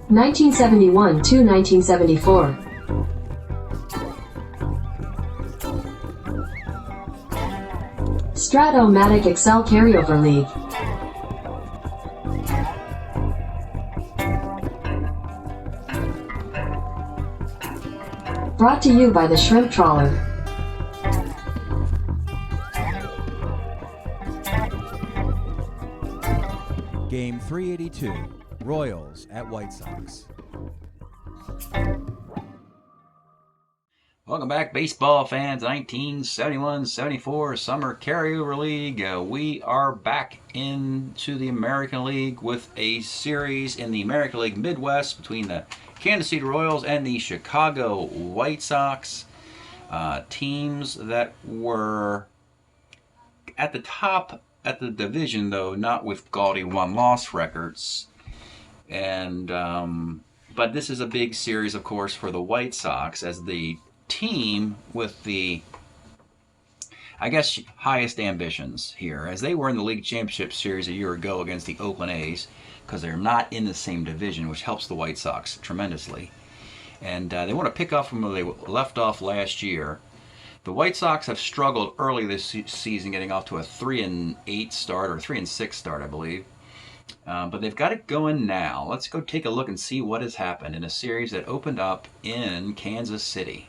1971 to 1974. Strat-O-Matic Excel Carryover League. Brought to you by the Shrimp Trawler. Game 382, Royals at White Sox. Welcome back, baseball fans. 1971-74 Summer Carryover League. We are back into the American League with a series in the American League Midwest between the Kansas City Royals and the Chicago White Sox. Teams that were at the top at the division, though not with gaudy one-loss records. And but this is a big series, of course, for the White Sox as the team with the, I guess, highest ambitions here, as they were in the League Championship Series a year ago against the Oakland A's, because they're not in the same division, which helps the White Sox tremendously. And they want to pick up from where they left off last year. The White Sox have struggled early this season, getting off to a 3-8 start, or 3-6 start, I believe. But they've got it going now. Let's go take a look and see what has happened in a series that opened up in Kansas City.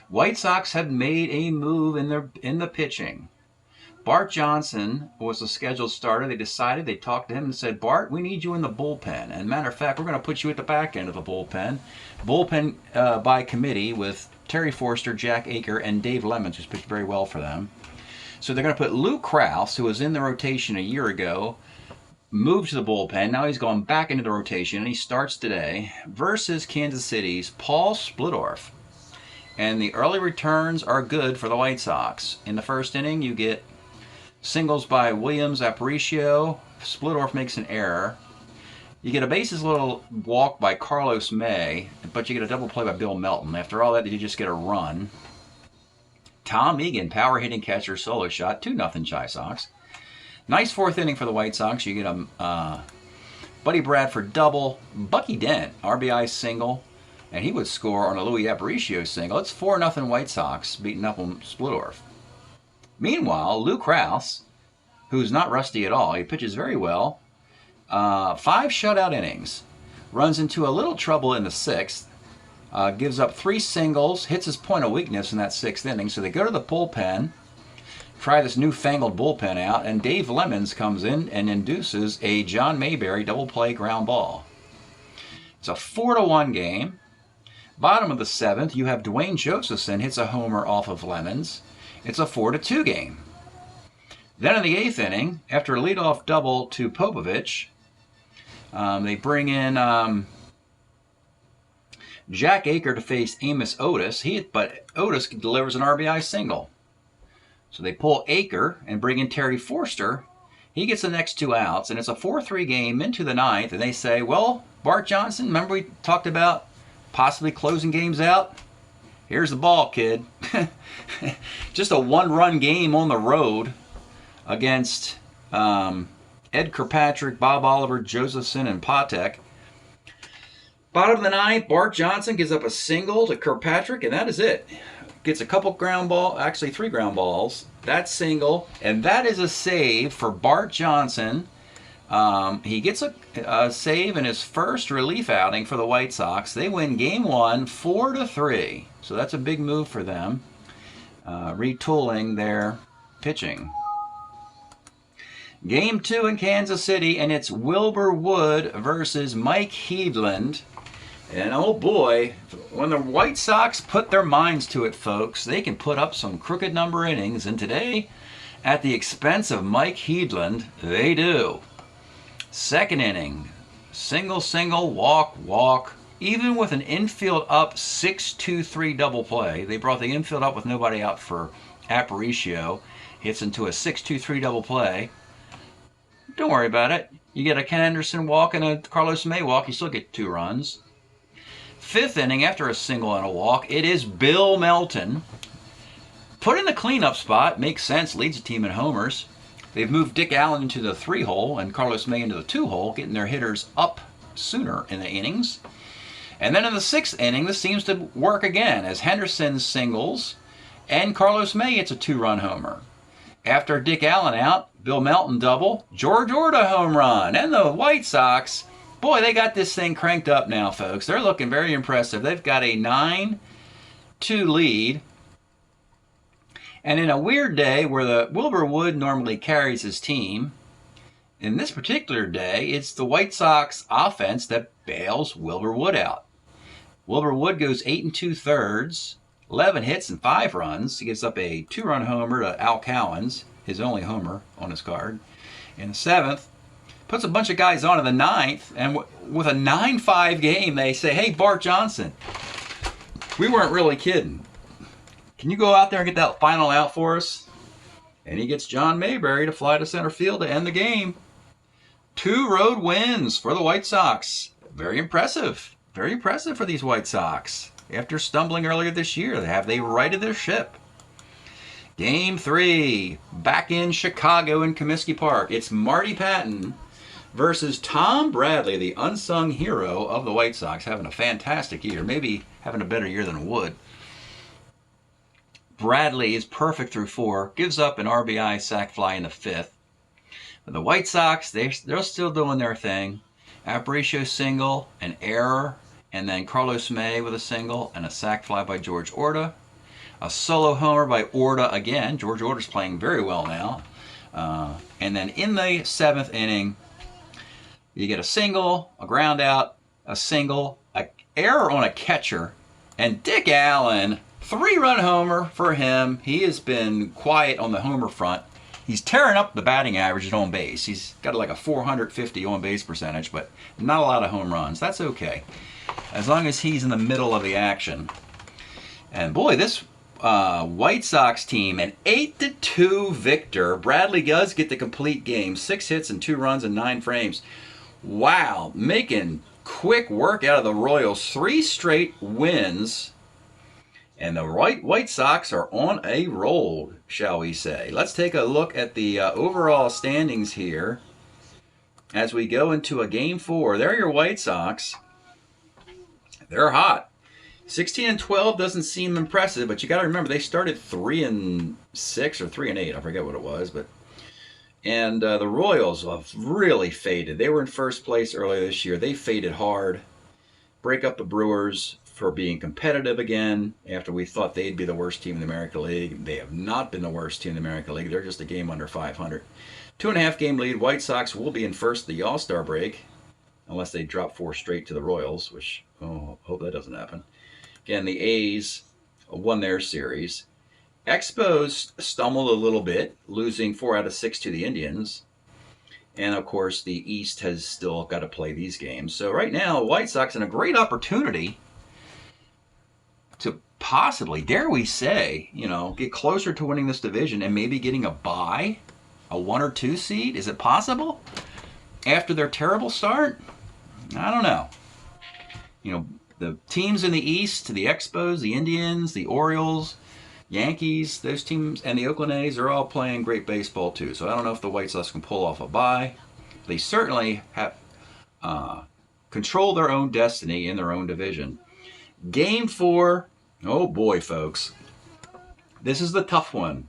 White Sox have made a move in the pitching. Bart Johnson was the scheduled starter. They decided, they talked to him and said, Bart, we need you in the bullpen. And matter of fact, we're going to put you at the back end of the bullpen. Bullpen by committee with Terry Forster, Jack Aker, and Dave Lemons, who's pitched very well for them. So they're going to put Lou Krause, who was in the rotation a year ago, moved to the bullpen. Now he's gone back into the rotation, and he starts today versus Kansas City's Paul Splittorff. And the early returns are good for the White Sox. In the first inning, you get singles by Williams, Aparicio. Splittorff makes an error. You get a bases little walk by Carlos May, but you get a double play by Bill Melton. After all that, you just get a run. Tom Egan, power hitting catcher, solo shot, 2-0 Chi Sox. Nice fourth inning for the White Sox. You get a Buddy Bradford double, Bucky Dent, RBI single, and he would score on a Louis Aparicio single. It's 4-0 White Sox beating up on Splittorff. Meanwhile, Lou Krause, who's not rusty at all, he pitches very well. 5 shutout innings. Runs into a little trouble in the 6th. Gives up 3 singles, hits his point of weakness in that 6th inning. So they go to the bullpen, try this newfangled bullpen out, and Dave Lemons comes in and induces a John Mayberry double play ground ball. It's a 4-1 game. Bottom of the 7th, you have Dwayne Josephson hits a homer off of Lemons. It's a 4-2 game. Then in the 8th inning, after a leadoff double to Popovich, they bring in Jack Aker to face Amos Otis. But Otis delivers an RBI single. So they pull Aker and bring in Terry Forster. He gets the next 2 outs, and it's a 4-3 game into the 9th. And they say, well, Bart Johnson, remember we talked about possibly closing games out? Here's the ball, kid. Just a 1-run game on the road against Ed Kirkpatrick, Bob Oliver, Josephson, and Patek. Bottom of the 9th, Bart Johnson gives up a single to Kirkpatrick, and that is it. Gets a couple ground ball, actually 3 ground balls. That single, and that is a save for Bart Johnson. He gets a save in his first relief outing for the White Sox. They win Game 1, 4-3. So that's a big move for them, retooling their pitching. Game 2 in Kansas City, and it's Wilbur Wood versus Mike Heedland. And oh boy, when the White Sox put their minds to it, folks, they can put up some crooked number innings. And today, at the expense of Mike Heedland, they do. 2nd inning, single, walk. Even with an infield up 6-2-3 double play, they brought the infield up with nobody out for Aparicio. Hits into a 6-2-3 double play. Don't worry about it. You get a Ken Anderson walk and a Carlos May walk, you still get 2 runs. 5th inning, after a single and a walk, it is Bill Melton. Put in the cleanup spot, makes sense, leads the team in homers. They've moved Dick Allen into the 3-hole and Carlos May into the 2-hole, getting their hitters up sooner in the innings. And then in the 6th inning, this seems to work again as Henderson singles and Carlos May hits a 2-run homer. After Dick Allen out, Bill Melton double, George Orta home run. And the White Sox, boy, they got this thing cranked up now, folks. They're looking very impressive. They've got a 9-2 lead. And in a weird day where the Wilbur Wood normally carries his team, in this particular day, it's the White Sox offense that bails Wilbur Wood out. Wilbur Wood goes 8 2/3, 11 hits and 5 runs. He gives up a 2-run homer to Al Cowens, his only homer on his card. In the 7th, puts a bunch of guys on in the 9th, and with a 9-5 game, they say, hey, Bart Johnson, we weren't really kidding. Can you go out there and get that final out for us? And he gets John Mayberry to fly to center field to end the game. 2 road wins for the White Sox. Very impressive. Very impressive for these White Sox. After stumbling earlier this year, they righted their ship. Game 3, back in Chicago in Comiskey Park. It's Marty Patton versus Tom Bradley, the unsung hero of the White Sox, having a fantastic year. Maybe having a better year than Wood. Bradley is perfect through 4, gives up an RBI sac fly in the 5th. But the White Sox, they're still doing their thing. Aparicio single, an error, and then Carlos May with a single and a sac fly by George Orta. A solo homer by Orta again. George Orta's playing very well now. And then in the 7th inning, you get a single, a ground out, a single, an error on a catcher, and Dick Allen, 3-run homer for him. He has been quiet on the homer front. He's tearing up the batting average at on base. He's got like a 450 on base percentage, but not a lot of home runs. That's okay, as long as he's in the middle of the action. And boy, this White Sox team, an 8-2 victor. Bradley does get the complete game. 6 hits and 2 runs in 9 frames. Wow, making quick work out of the Royals. 3 straight wins. And the White Sox are on a roll, shall we say. Let's take a look at the overall standings here as we go into a Game 4. There are your White Sox. They're hot. 16-12 doesn't seem impressive, but you got to remember they started 3-6 or 3-8. I forget what it was, and the Royals have really faded. They were in first place earlier this year. They faded hard. Break up the Brewers for being competitive again after we thought they'd be the worst team in the American League. They have not been the worst team in the American League. They're just a game under 500. 2.5 game lead. White Sox will be in first the All-Star break unless they drop 4 straight to the Royals, which, hope that doesn't happen. Again, the A's won their series. Expos stumbled a little bit, losing 4 out of 6 to the Indians. And, of course, the East has still got to play these games. So right now, White Sox in a great opportunity to possibly, dare we say, get closer to winning this division and maybe getting a bye, a 1 or 2 seed. Is it possible after their terrible start? I don't know. The teams in the East, the Expos, the Indians, the Orioles, Yankees, those teams, and the Oakland A's are all playing great baseball too. So I don't know if the White Sox can pull off a bye. They certainly have control their own destiny in their own division. Game 4, oh boy, folks. This is the tough one.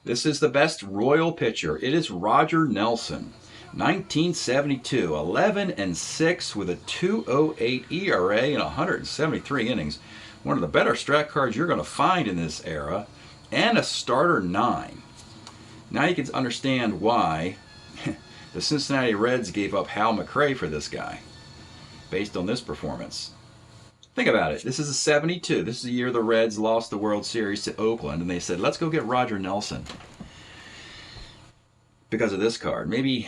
This is the best Royal pitcher. It is Roger Nelson. 1972, 11-6 with a 2.08 ERA in 173 innings. One of the better strat cards you're going to find in this era, and a starter 9. Now you can understand why the Cincinnati Reds gave up Hal McRae for this guy, based on this performance. Think about it. This is a 72. This is the year the Reds lost the World Series to Oakland, and they said, let's go get Roger Nelson because of this card. Maybe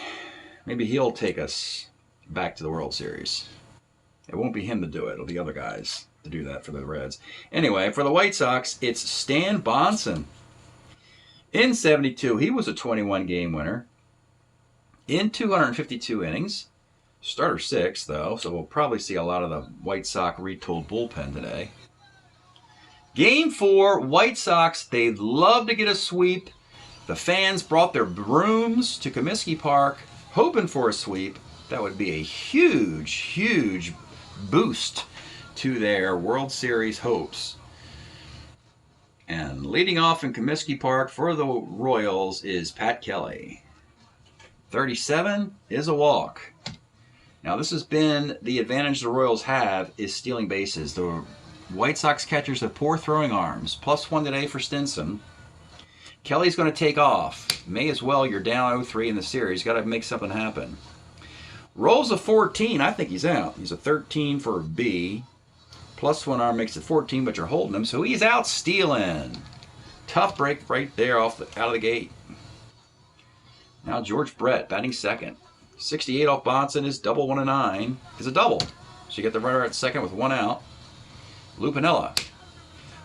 he'll take us back to the World Series. It won't be him to do it. It'll be other guys to do that for the Reds. Anyway, for the White Sox, it's Stan Bonson. In 72, he was a 21-game winner in 252 innings. Starter 6, though, so we'll probably see a lot of the White Sox retooled bullpen today. Game 4, White Sox, they'd love to get a sweep. The fans brought their brooms to Comiskey Park, hoping for a sweep. That would be a huge, huge boost to their World Series hopes. And leading off in Comiskey Park for the Royals is Pat Kelly. 37 is a walk. Now this has been the advantage the Royals have, is stealing bases. The White Sox catchers have poor throwing arms. +1 today for Stinson. Kelly's going to take off. May as well. You're down 0-3 in the series. Got to make something happen. Rolls a 14. I think he's out. He's a 13 for a B. +1 arm makes it 14, but you're holding him, so he's out stealing. Tough break right there out of the gate. Now George Brett batting second. 68 off Bonson is double. 1-9 is a double. So you get the runner at second with 1 out. Lou Piniella.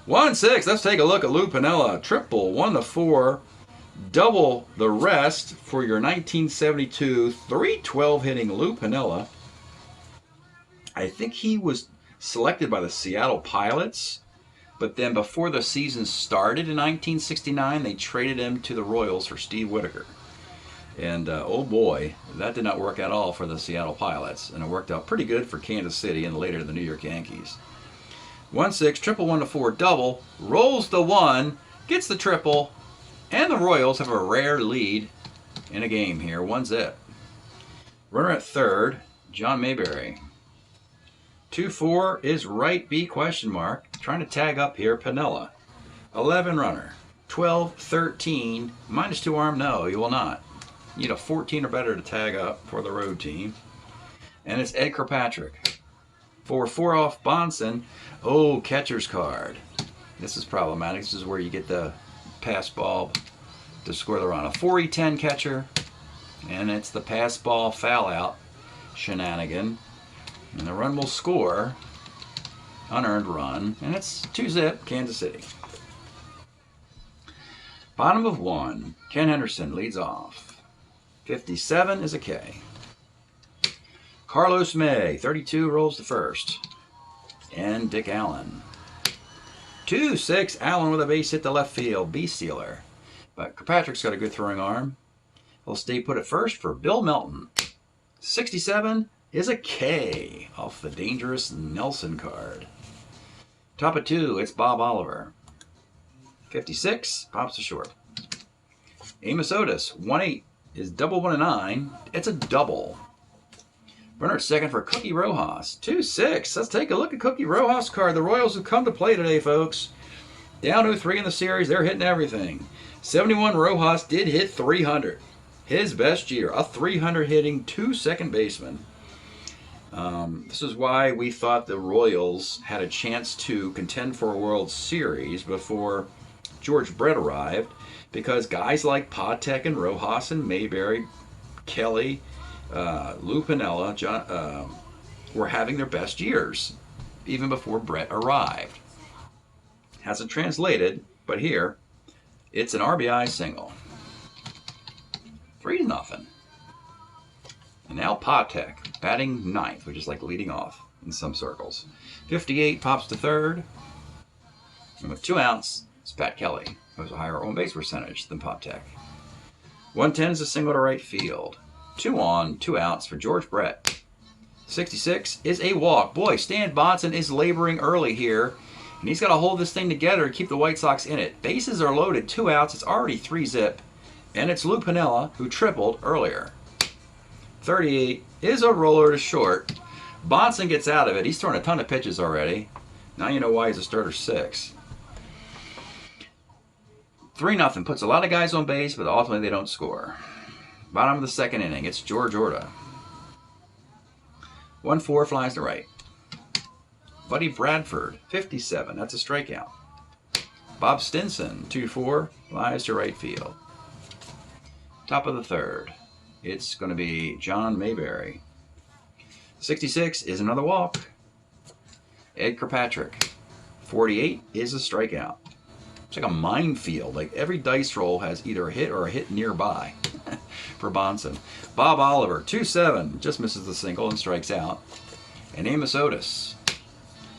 1-6. Let's take a look at Lou Piniella. Triple. 1-4. Double the rest for your 1972 .312 hitting Lou Piniella. I think he was selected by the Seattle Pilots, but then before the season started in 1969, they traded him to the Royals for Steve Whitaker. And oh boy, that did not work at all for the Seattle Pilots, and it worked out pretty good for Kansas City and later the New York Yankees. 1-6, triple. 1-4 double, rolls the 1, gets the triple, and the Royals have a rare lead in a game here, 1-0. Runner at third, John Mayberry. 2-4 is right B ? Trying to tag up here, Piniella. 11 runner. 12-13. -2 arm, no, you will not. You need a 14 or better to tag up for the road team. And it's Ed Kirkpatrick. 4-4 off Bonson. Oh, catcher's card. This is problematic. This is where you get the pass ball to score the run. A 4-10 catcher. And it's the pass ball foul out shenanigan. And the run will score. Unearned run. And it's 2-0, Kansas City. Bottom of 1. Ken Henderson leads off. 57 is a K. Carlos May, 32, rolls to first. And Dick Allen. 2-6, Allen with a base hit to left field. B-stealer. But Kirkpatrick's got a good throwing arm. He'll stay put at first for Bill Melton. 67 is a K off the dangerous Nelson card. Top of 2, it's Bob Oliver. 56, pops to short. Amos Otis, 1-8 is double. 1-9. It's a double. Runner at second for Cookie Rojas. 2-6. Let's take a look at Cookie Rojas' card. The Royals have come to play today, folks. Down 0-3 in the series. They're hitting everything. 71 Rojas did hit 300. His best year. A 300 hitting 2 second baseman. This is why we thought the Royals had a chance to contend for a World Series before George Brett arrived, because guys like Patek and Rojas and Mayberry, Kelly, Lou Piniella, were having their best years even before Brett arrived. Hasn't translated, but here it's an RBI single. 3-0. And now Patek, batting ninth, which is like leading off in some circles. 58 pops to third. And with 2 outs, it's Pat Kelly, who has a higher on-base percentage than Patek. 110 is a single to right field. 2 on, 2 outs for George Brett. 66 is a walk. Boy, Stan Bonson is laboring early here, and he's got to hold this thing together to keep the White Sox in it. Bases are loaded, 2 outs. It's already 3-0, and it's Lou Piniella, who tripled earlier. 38 is a roller to short. Bonson gets out of it. He's thrown a ton of pitches already. Now you know why he's a starter 6. 3-0 puts a lot of guys on base, but ultimately they don't score. Bottom of the second inning, it's George Orta. 1-4 flies to right. Buddy Bradford, 57, that's a strikeout. Bob Stinson, 2-4, flies to right field. Top of the third, it's going to be John Mayberry. 66 is another walk. Ed Kirkpatrick, 48 is a strikeout. It's like a minefield. Like every dice roll has either a hit or a hit nearby for Bonson. Bob Oliver, 2-7, just misses the single and strikes out. And Amos Otis,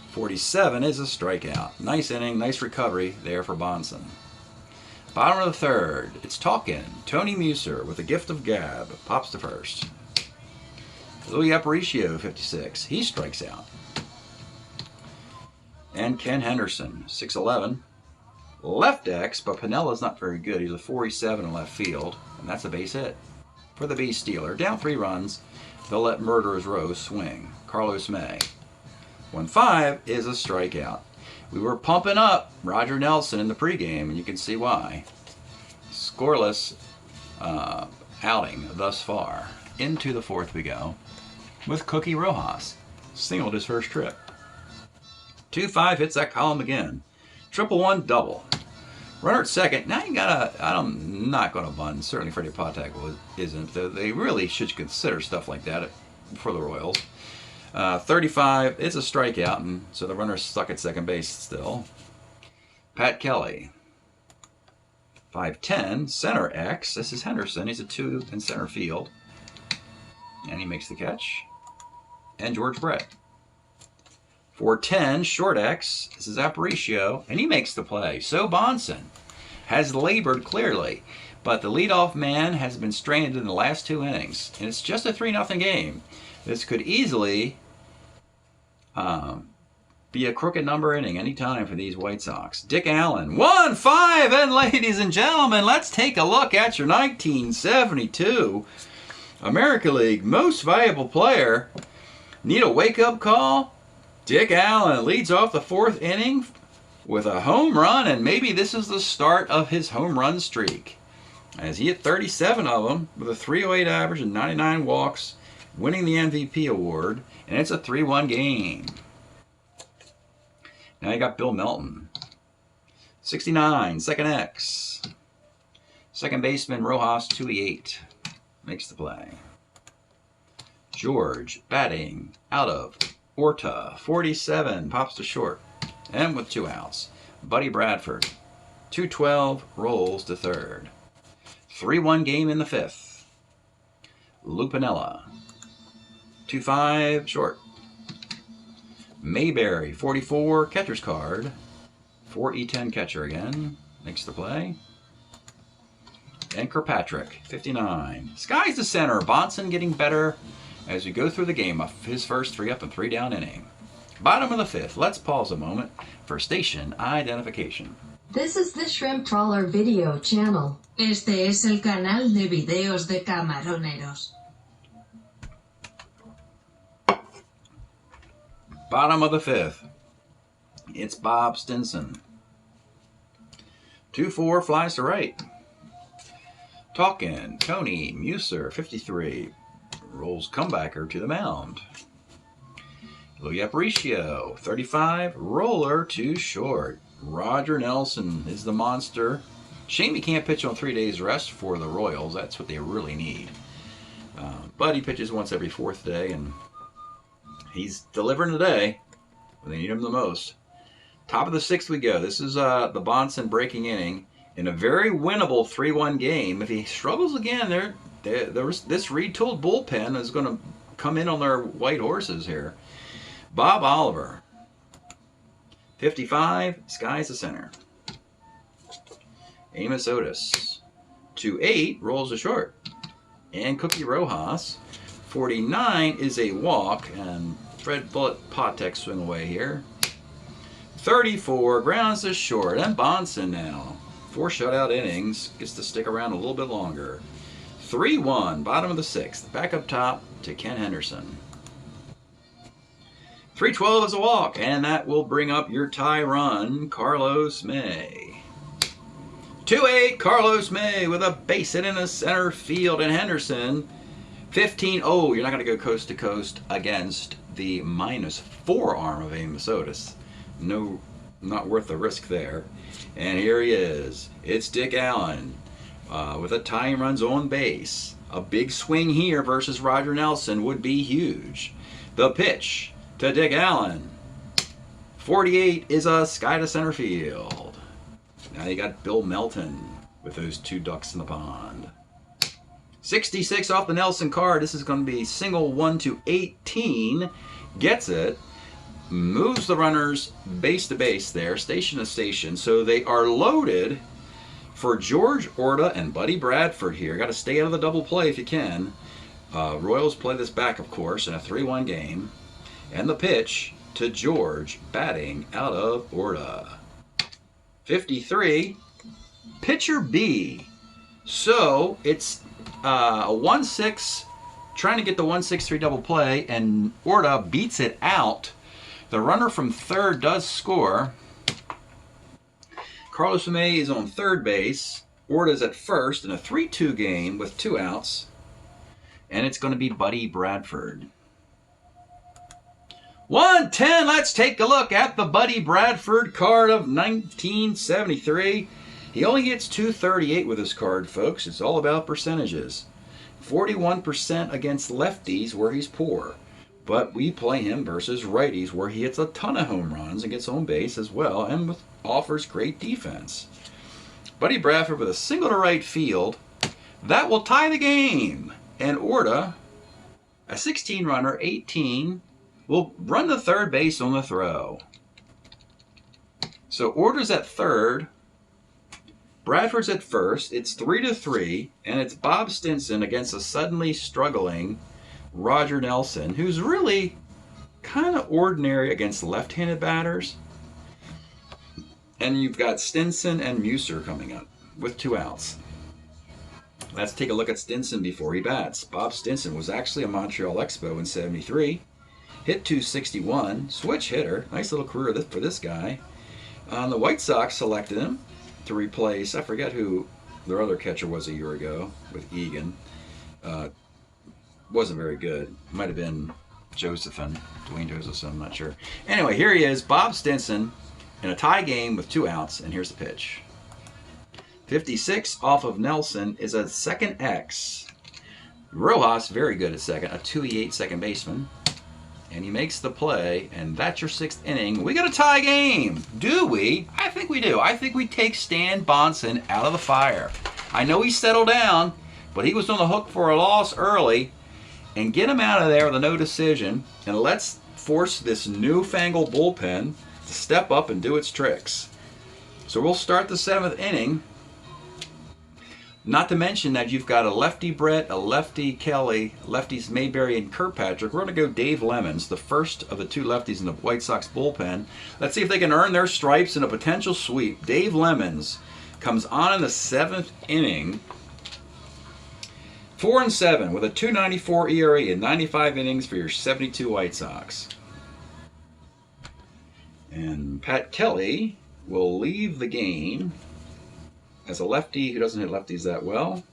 47 is a strikeout. Nice inning, nice recovery there for Bonson. Bottom of the third, it's talking. Tony Muser with a gift of gab. Pops to first. Louis Aparicio, 56. He strikes out. And Ken Henderson, 6'11". Left X, but Pinella's not very good. He's a 47 in left field, and that's a base hit for the base stealer. Down 3 runs, they'll let Murderer's Row swing. Carlos May. 1-5 is a strikeout. We were pumping up Roger Nelson in the pregame, and you can see why. Scoreless outing thus far. Into the 4th we go with Cookie Rojas. Singled his first trip. 2-5 hits that column again. 1-1 double. Runner at second. Now you gotta, I'm not gonna bunt. Certainly Freddie Patek isn't. They really should consider stuff like that for the Royals. 35, it's a strikeout, and so the runner's stuck at second base still. Pat Kelly. 5'10", center X. This is Henderson. He's a 2 in center field. And he makes the catch. And George Brett. 4'10", short X. This is Aparicio. And he makes the play. So Bonson has labored clearly. But the leadoff man has been strained in the last 2 innings. And it's just a 3-0 game. This could easily be a crooked number inning anytime for these White Sox. Dick Allen, 1-5, and ladies and gentlemen, let's take a look at your 1972 American League Most Valuable Player. Need a wake-up call? Dick Allen leads off the 4th inning with a home run, and maybe this is the start of his home run streak, as he hit 37 of them with a 308 average and 99 walks, winning the MVP award, and it's a 3-1 game. Now you got Bill Melton. 69, second X. Second baseman Rojas, 2-8. Makes the play. George batting out of Orta, 47, pops to short. And with 2 outs, Buddy Bradford, 2-12, rolls to third. 3-1 game in the 5th. Lou Piniella, 2-5, short. Mayberry, 44, catcher's card. 4E10 catcher again. Makes the play. And Kirkpatrick, 59. Sky's the center. Bonson getting better as we go through the game of his first 3 up and 3 down inning. Bottom of the 5th. Let's pause a moment for station identification. This is the Shrimp Trawler video channel. Este es el canal de videos de camaroneros. Bottom of the 5th. It's Bob Stinson. 2-4 flies to right. Talkin', Tony Muser, 53. Rolls comebacker to the mound. Louis Aparicio, 35. Roller to short. Roger Nelson is the monster. Shame he can't pitch on 3 days rest for the Royals. That's what they really need. But he pitches once every 4th day, and he's delivering today when they need him the most. Top of the 6th we go. This is the Bonson breaking inning in a very winnable 3-1 game. If he struggles again, this retooled bullpen is going to come in on their white horses here. Bob Oliver, 55, Sky's the center. Amos Otis, 2-8, rolls to short. And Cookie Rojas, 49 is a walk, and Fred Bullet Patek swing away here. 34, grounds to short, and Bonson now. 4 shutout innings, gets to stick around a little bit longer. 3-1, bottom of the 6th, back up top to Ken Henderson. 3-12 is a walk, and that will bring up your tie run, Carlos May. 2-8, Carlos May with a base hit in the center field, and Henderson, 15. Oh, you're not going to go coast to coast against the -4 arm of Amos Otis. No, not worth the risk there. And here he is. It's Dick Allen with a tying runs on base. A big swing here versus Roger Nelson would be huge. The pitch to Dick Allen. 48 is a sky to center field. Now you got Bill Melton with those 2 ducks in the pond. 66 off the Nelson card. This is going to be single 1-18. Gets it. Moves the runners base to base there, station to station. So they are loaded for George Orta and Buddy Bradford here. Got to stay out of the double play if you can. Royals play this back, of course, in a 3-1 game. And the pitch to George, batting out of Orta. 53, pitcher B. So it's a 1-6, trying to get the 1-6-3 double play, and Orta beats it out. The runner from third does score. Carlos May is on third base. Orta's at first in a 3-2 game with 2 outs. And it's going to be Buddy Bradford. 110, let's take a look at the Buddy Bradford card of 1973. He only gets 238 with this card, folks. It's all about percentages. 41% against lefties where he's poor. But we play him versus righties where he hits a ton of home runs and gets on base as well and offers great defense. Buddy Bradford with a single to right field. That will tie the game. And Orta, a 16 runner, 18, will run to third base on the throw. So Orta's at third. Bradford's at first. It's 3-3, and it's Bob Stinson against a suddenly struggling Roger Nelson, who's really kind of ordinary against left-handed batters. And you've got Stinson and Muser coming up with 2 outs. Let's take a look at Stinson before he bats. Bob Stinson was actually a Montreal Expo in '73. Hit .261, switch hitter. Nice little career for this guy. The White Sox selected him to replace, I forget who their other catcher was a year ago with Egan. Wasn't very good. Might have been Dwayne Josephson, I'm not sure. Anyway, here he is, Bob Stinson, in a tie game with 2 outs, and here's the pitch. 56 off of Nelson is a second X. Rojas, very good at second, a 2-8 second baseman. And he makes the play, and that's your 6th inning. We got a tie game. Do we? I think we do. I think we take Stan Bonson out of the fire. I know he settled down, but he was on the hook for a loss early. And get him out of there with a no decision, and let's force this newfangled bullpen to step up and do its tricks. So we'll start the 7th inning. Not to mention that you've got a lefty Brett, a lefty Kelly, lefties Mayberry and Kirkpatrick. We're going to go Dave Lemons, the first of the 2 lefties in the White Sox bullpen. Let's see if they can earn their stripes in a potential sweep. Dave Lemons comes on in the 7th inning. 4-7 with a 2.94 ERA in 95 innings for your 72 White Sox. And Pat Kelly will leave the game as a lefty who doesn't hit lefties that well.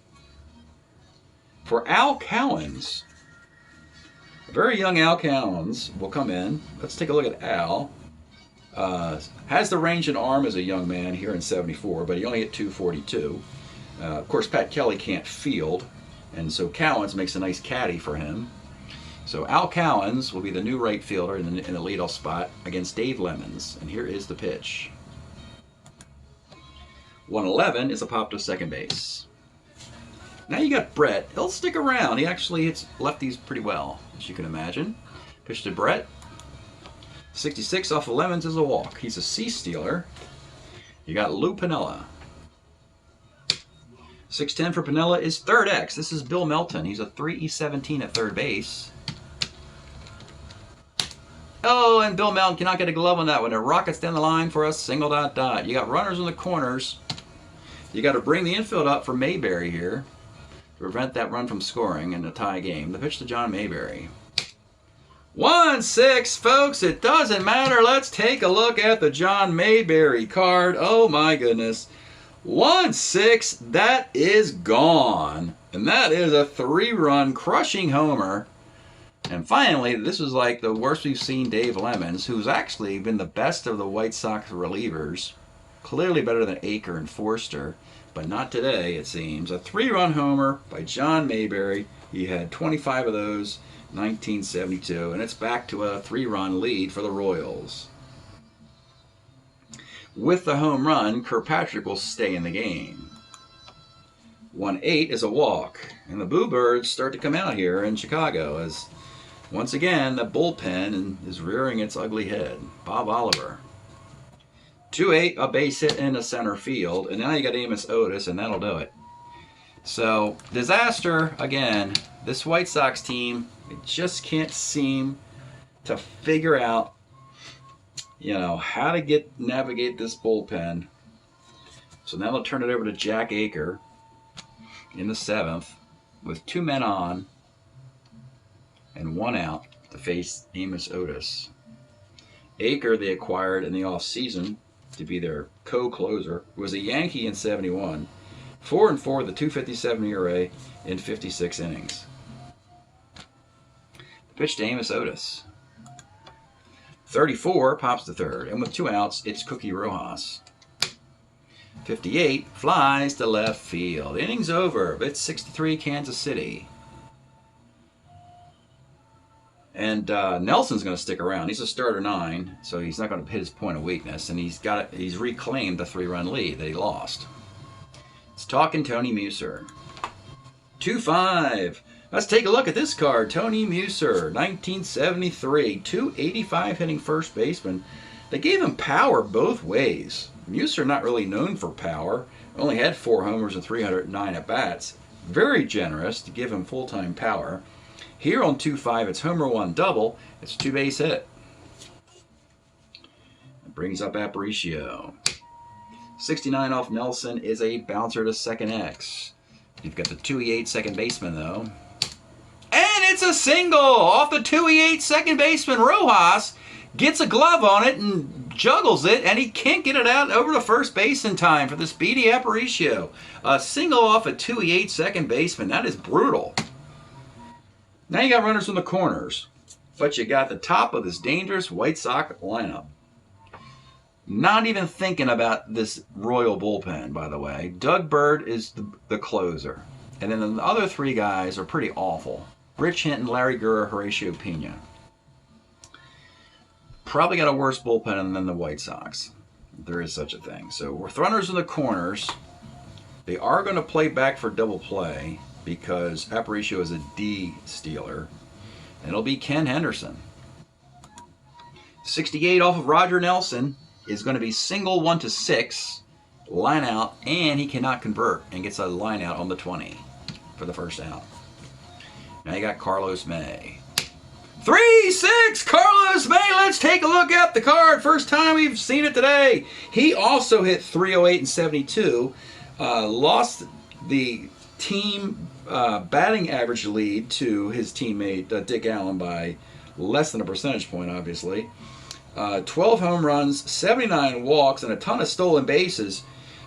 For Al Cowens, a very young Al Cowens will come in. Let's take a look at Al. Has the range and arm as a young man here in 74, but he only hit 242. Of course, Pat Kelly can't field, and so Cowens makes a nice caddy for him. So Al Cowens will be the new right fielder in the leadoff spot against Dave Lemons. And here is the pitch. 111 is a pop to second base. Now you got Brett. He'll stick around. He actually hits lefties pretty well, as you can imagine. Pitch to Brett. 66 off of Lemons is a walk. He's a C-stealer. You got Lou Piniella. 6'10 for Piniella is third X. This is Bill Melton. He's a 3-17 at third base. Oh, and Bill Melton cannot get a glove on that one. It rockets down the line for us, single ... You got runners in the corners. You got to bring the infield up for Mayberry here to prevent that run from scoring in a tie game. The pitch to John Mayberry. 1-6, folks. It doesn't matter. Let's take a look at the John Mayberry card. Oh, my goodness. 1-6. That is gone. And that is a 3-run crushing homer. And finally, this is like the worst we've seen Dave Lemons, who's actually been the best of the White Sox relievers. Clearly better than Aker and Forster, but not today, it seems. A 3-run homer by John Mayberry. He had 25 of those in 1972, and it's back to a 3-run lead for the Royals. With the home run, Kirkpatrick will stay in the game. 1-8 is a walk, and the Boo Birds start to come out here in Chicago as once again the bullpen is rearing its ugly head. Bob Oliver. 2-8, a base hit in the center field, and now you got Amos Otis, and that'll do it. So, disaster again This White Sox team, it just can't seem to figure out, how to navigate this bullpen. So now they'll turn it over to Jack Aker in the 7th with 2 men on and 1 out to face Amos Otis. Aker they acquired in the offseason to be their co-closer. Was a Yankee in 71, 4-4 with a 2.57 ERA in 56 innings. The pitch to Amos Otis. 34 pops to third, and with 2 outs, it's Cookie Rojas. 58 flies to left field. Innings over. It's 63 Kansas City. And Nelson's going to stick around. He's a starter 9, so he's not going to hit his point of weakness, and he's reclaimed the 3-run lead that he lost. It's talking Tony Muser. 2-5. Let's take a look at this card. Tony Muser, 1973, 285 hitting first baseman. They gave him power both ways. Muser not really known for power. Only had 4 homers and 309 at-bats. Very generous to give him full-time power. Here on 2-5, it's homer 1 double. It's a 2-base hit. It brings up Aparicio. 69 off Nelson is a bouncer to second X. You've got the 2-8 second baseman, though. And it's a single off the 2-8 second baseman. Rojas gets a glove on it and juggles it, and he can't get it out over to first base in time for the speedy Aparicio. A single off a 2-8 second baseman. That is brutal. Now you got runners in the corners, but you got the top of this dangerous White Sox lineup. Not even thinking about this Royal bullpen, by the way. Doug Bird is the closer. And then the other 3 guys are pretty awful. Rich Hinton, Larry Gurr, Horacio Pena. Probably got a worse bullpen than the White Sox. There is such a thing. So with runners in the corners, they are going to play back for double play, because Aparicio is a D stealer. And it'll be Ken Henderson. 68 off of Roger Nelson is going to be single 1-6, line out, and he cannot convert and gets a line out on the 20 for the first out. Now you got Carlos May. 3-6, Carlos May. Let's take a look at the card. First time we've seen it today. He also hit 308 and 72. Lost the team batting average lead to his teammate Dick Allen by less than a percentage point, obviously. 12 home runs, 79 walks, and a ton of stolen bases.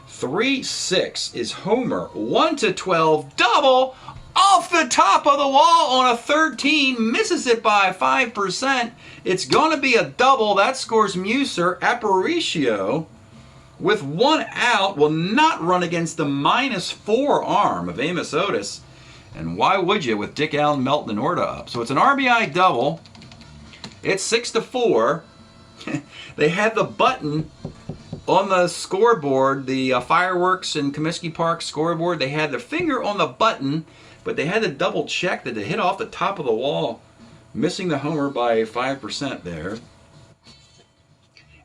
3-6 is homer 1-12 double off the top of the wall on a 13. Misses it by 5%. It's going to be a double. That scores Muser. Aparicio, with 1 out, will not run against the -4 arm of Amos Otis. And why would you with Dick Allen, Melton, and Orta up? So it's an RBI double. It's 6-4. They had the button on the scoreboard, the fireworks in Comiskey Park scoreboard. They had their finger on the button, but they had to double check that it hit off the top of the wall, missing the homer by 5% there.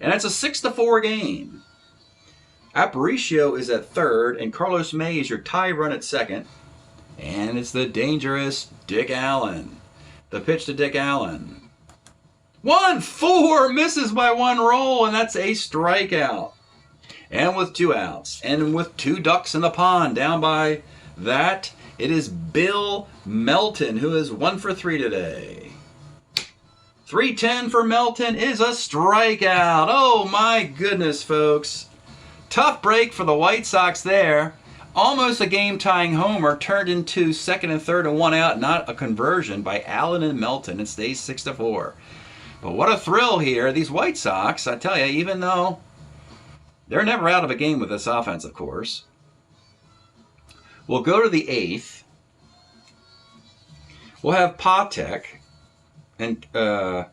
And it's a 6-4 game. Aparicio is at third, and Carlos May is your tie run at second. And it's the dangerous Dick Allen. The pitch to Dick Allen. 1-4, misses by 1 roll, and that's a strikeout. And with 2 outs, and with 2 ducks in the pond, down by that, it is Bill Melton, who is 1 for 3 today. 3-10 for Melton is a strikeout. Oh my goodness, folks. Tough break for the White Sox there. Almost a game-tying homer turned into second and third and 1 out, not a conversion by Allen and Melton. It stays 6-4. But what a thrill here. These White Sox, I tell you, even though they're never out of a game with this offense, of course. We'll go to the 8th. We'll have Patek, and Aker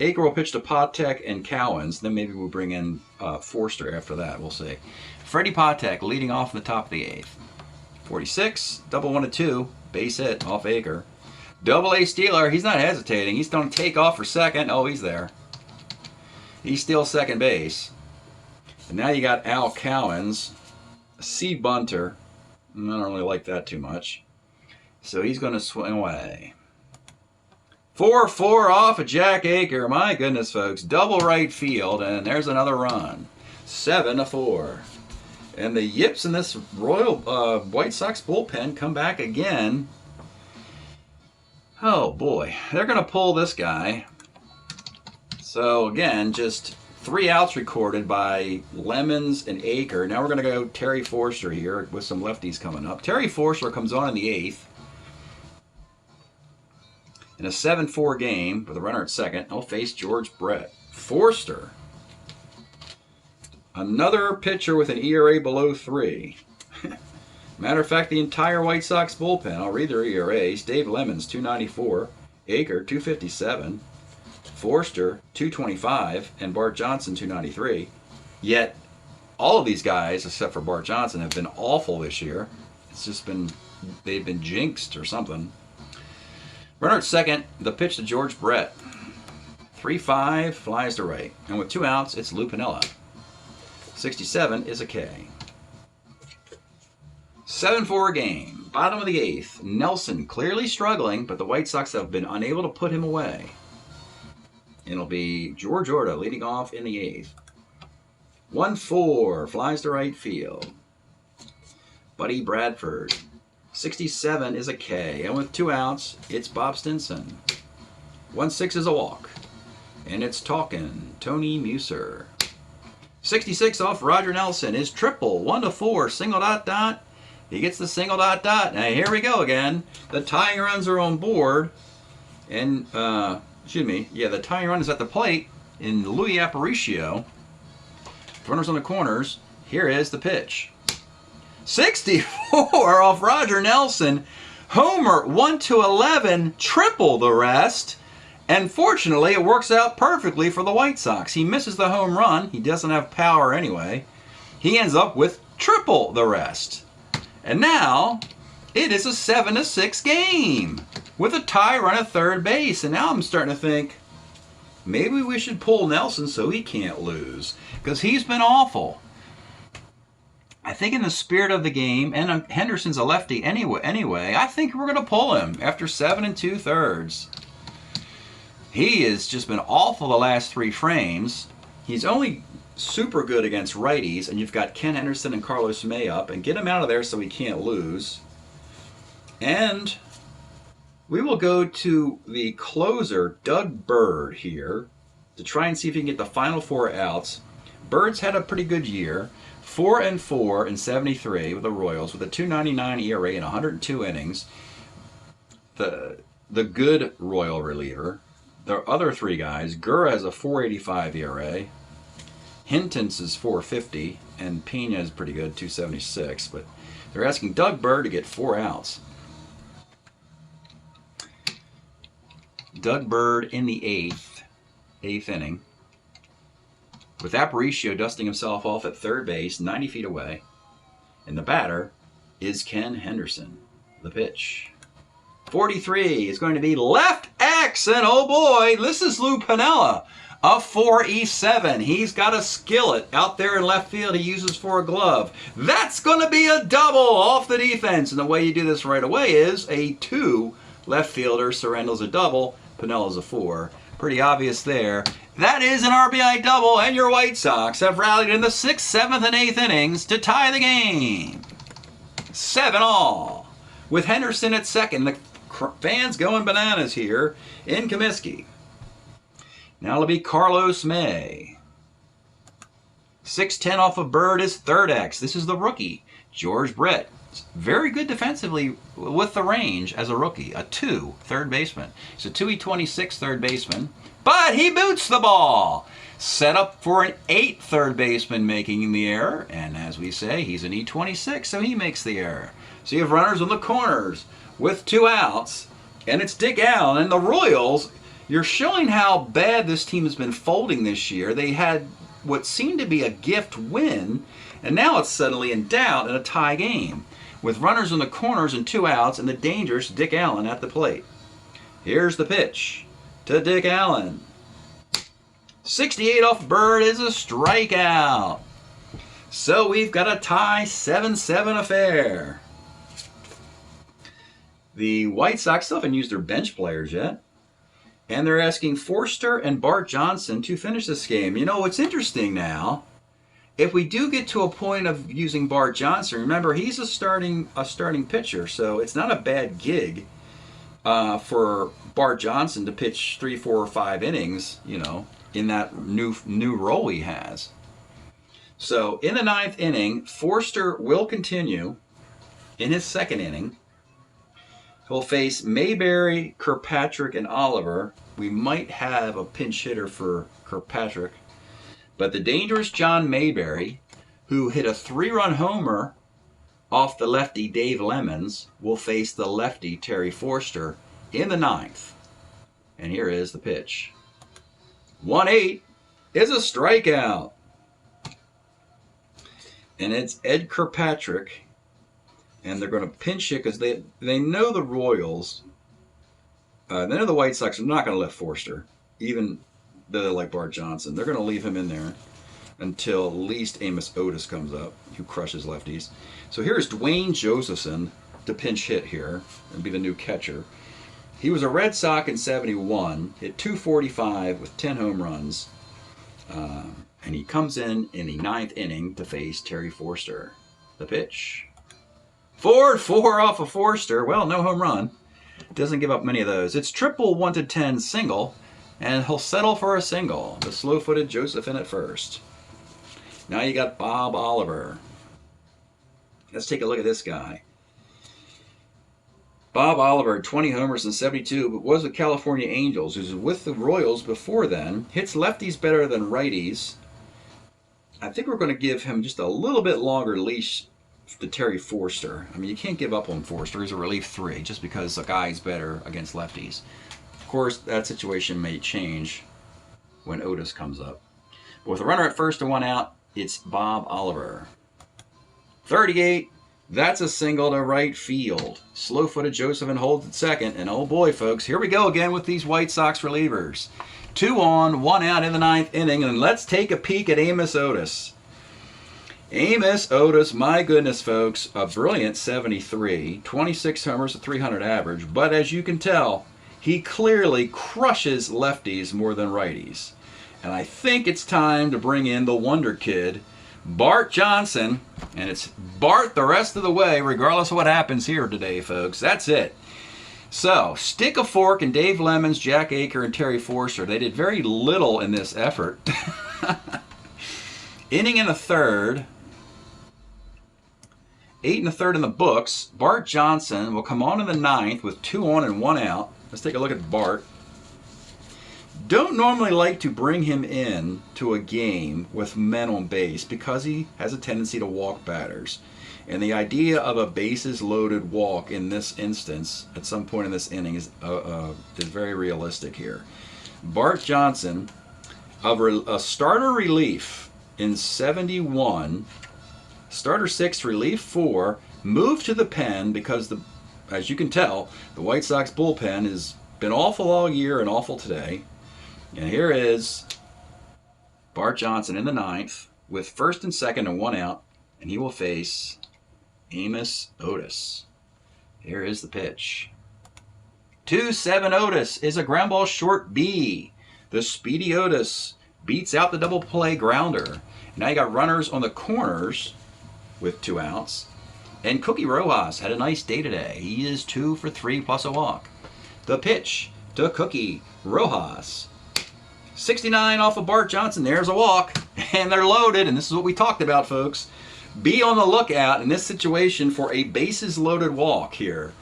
will pitch to Patek and Cowens. Then maybe we'll bring in Forster after that. We'll see. Freddie Patek leading off in the top of the 8th. 46, double 1-2, base hit off Aker. Double A stealer, he's not hesitating. He's going to take off for second. Oh, he's there. He steals second base. And now you got Al Cowens, a C bunter. I don't really like that too much. So he's going to swing away. 4-4 off of Jack Aker. My goodness, folks. Double right field, and there's another run. 7-4. And the yips in this Royal White Sox bullpen come back again. Oh, boy. They're going to pull this guy. So, again, just 3 outs recorded by Lemons and Aker. Now we're going to go Terry Forster here with some lefties coming up. Terry Forster comes on in the 8th. In a 7-4 game with a runner at second, he'll face George Brett. Forster, another pitcher with an ERA below 3. Matter of fact, the entire White Sox bullpen, I'll read their ERAs. Dave Lemons, 2.94. Aker, 2.57. Forster, 2.25. And Bart Johnson, 2.93. Yet, all of these guys, except for Bart Johnson, have been awful this year. It's just been, they've been jinxed or something. Runner at second, the pitch to George Brett. 3-5, flies to right. And with 2 outs, it's Lou Piniella. 67 is a K. 7-4 game, bottom of the 8th. Nelson clearly struggling, but the White Sox have been unable to put him away. It'll be George Orta leading off in the 8th. 1-4, flies to right field. Buddy Bradford. 67 is a K, and with 2 outs, it's Bob Stinson. 1-6 is a walk, and it's talking Tony Muser. 66 off Roger Nelson is triple, 1-4, single dot dot. He gets the single dot dot. Now here we go again. The tying runs are on board, and the tying run is at the plate in Louis Aparicio. Runners on the corners. Here is the pitch. 64 off Roger Nelson. Homer 1-11, triple the rest. And fortunately, it works out perfectly for the White Sox. He misses the home run. He doesn't have power anyway. He ends up with triple the rest. And now, it is a 7-6 game with a tie run at third base. And now I'm starting to think, maybe we should pull Nelson so he can't lose, because he's been awful. I think in the spirit of the game, and Henderson's a lefty anyway, I think we're going to pull him after 7 2/3. He has just been awful the last 3 frames. He's only super good against righties, and you've got Ken Henderson and Carlos May up, and get him out of there so he can't lose. And we will go to the closer, Doug Bird, here to try and see if he can get the final 4 outs. Bird's had a pretty good year. 4-4 in 73 with the Royals with a 2.99 ERA in 102 innings. The good Royal reliever. The other 3 guys, Gura has a 4.85 ERA. Hinton's is 4.50, and Pena is pretty good, 2.76. But they're asking Doug Bird to get 4 outs. Doug Bird in the 8th inning, with Aparicio dusting himself off at third base, 90 feet away. And the batter is Ken Henderson. The pitch. 43 is going to be left X, and oh boy, this is Lou Piniella. A 4.7. He's got a skillet out there in left field he uses for a glove. That's going to be a double off the defense. And the way you do this right away is a 2 left fielder surrenders a double. Piniella's a 4. Pretty obvious there. That is an RBI double, and your White Sox have rallied in the 6th, 7th, and 8th innings to tie the game. 7-all. With Henderson at second, the fans going bananas here in Comiskey. Now it'll be Carlos May. 6-10 off of Bird is third X. This is the rookie, George Brett. Very good defensively with the range as a rookie. A 2 third baseman. He's a 2-26 third baseman. But he boots the ball. Set up for an 8 third baseman making the error. And as we say, he's an E26, so he makes the error. So you have runners on the corners with 2 outs. And it's Dick Allen. And the Royals, you're showing how bad this team has been folding this year. They had what seemed to be a gift win. And now it's suddenly in doubt in a tie game, with runners on the corners and 2 outs, and the dangerous Dick Allen at the plate. Here's the pitch to Dick Allen. 68 off Bird is a strikeout. So we've got a tie 7-7 affair. The White Sox still haven't used their bench players yet. And they're asking Forster and Bart Johnson to finish this game. You know, what's interesting now, if we do get to a point of using Bart Johnson, remember, he's a starting pitcher, so it's not a bad gig for Bart Johnson to pitch 3, 4, or 5 innings, you know, in that new role he has. So in the 9th inning, Forster will continue in his 2nd inning. He'll face Mayberry, Kirkpatrick, and Oliver. We might have a pinch hitter for Kirkpatrick. But the dangerous John Mayberry, who hit a 3-run homer off the lefty Dave Lemons, will face the lefty Terry Forster in the 9th. And here is the pitch. 1-8 is a strikeout. And it's Ed Kirkpatrick. And they're going to pinch hit because they know the Royals. They know the White Sox are not going to let Forster, even though they like Bart Johnson. They're going to leave him in there until at least Amos Otis comes up, who crushes lefties. So here's Dwayne Josephson to pinch hit here and be the new catcher. He was a Red Sox in '71, hit .245 with 10 home runs. And he comes in the 9th inning to face Terry Forster. The pitch. 4-4 off of Forster. Well, no home run. Doesn't give up many of those. It's triple 1-10 single, and he'll settle for a single. The slow-footed Joseph in at first. Now you got Bob Oliver. Let's take a look at this guy. Bob Oliver, 20 homers in '72, but was with California Angels, who's with the Royals before then. Hits lefties better than righties. I think we're going to give him just a little bit longer leash to Terry Forster. I mean, you can't give up on Forster. He's a relief 3 just because the guy's better against lefties. Of course, that situation may change when Otis comes up. But with a runner at first and 1 out, it's Bob Oliver. 38. That's a single to right field. Slow-footed Josephson holds at second. And oh boy, folks, here we go again with these White Sox relievers. 2 on, 1 out in the 9th inning. And let's take a peek at Amos Otis. Amos Otis, my goodness, folks, a brilliant 73, 26 homers, a .300 average. But as you can tell, he clearly crushes lefties more than righties. And I think it's time to bring in the wonder kid, Bart Johnson. And it's Bart the rest of the way, regardless of what happens here today, folks. That's it. So, stick a fork in Dave Lemons, Jack Aker, and Terry Forster. They did very little in this effort. Inning and a third. 8 1/3 in the books. Bart Johnson will come on in the 9th with 2 on and 1 out. Let's take a look at Bart. Don't normally like to bring him in to a game with men on base because he has a tendency to walk batters. And the idea of a bases loaded walk in this instance at some point in this inning is very realistic here. Bart Johnson, a starter relief in '71, starter 6, relief 4, moved to the pen because, as you can tell, the White Sox bullpen has been awful all year and awful today. And here is Bart Johnson in the 9th with first and second and 1 out, and he will face Amos Otis. Here is the pitch. 2-7 Otis is a ground ball short B. The speedy Otis beats out the double play grounder. Now you got runners on the corners with 2 outs. And Cookie Rojas had a nice day today. He is 2 for 3 plus a walk. The pitch to Cookie Rojas. 69 off of Bart Johnson. There's a walk. And they're loaded. And this is what we talked about, folks. Be on the lookout in this situation for a bases loaded walk here.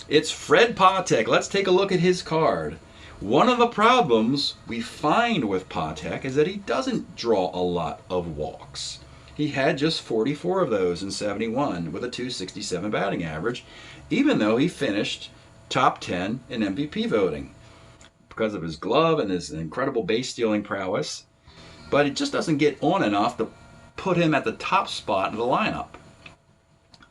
It's Fred Patek. Let's take a look at his card. One of the problems we find with Patek is that he doesn't draw a lot of walks. He had just 44 of those in '71 with a .267 batting average, even though he finished top 10 in MVP voting because of his glove and his incredible base stealing prowess. But it just doesn't get on enough to put him at the top spot in the lineup.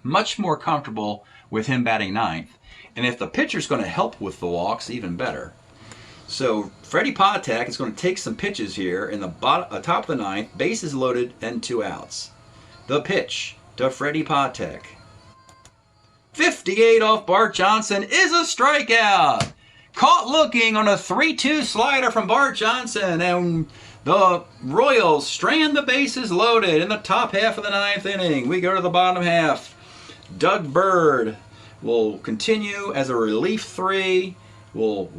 Much more comfortable with him batting 9th. And if the pitcher's going to help with the walks, even better. So Freddie Patek is going to take some pitches here in the top of the 9th, bases loaded and 2 outs. The pitch to Freddie Patek. 58 off Bart Johnson is a strikeout. Caught looking on a 3-2 slider from Bart Johnson, and the Royals strand the bases loaded in the top half of the 9th inning. We go to the bottom half. Doug Bird will continue as a relief 3. We'll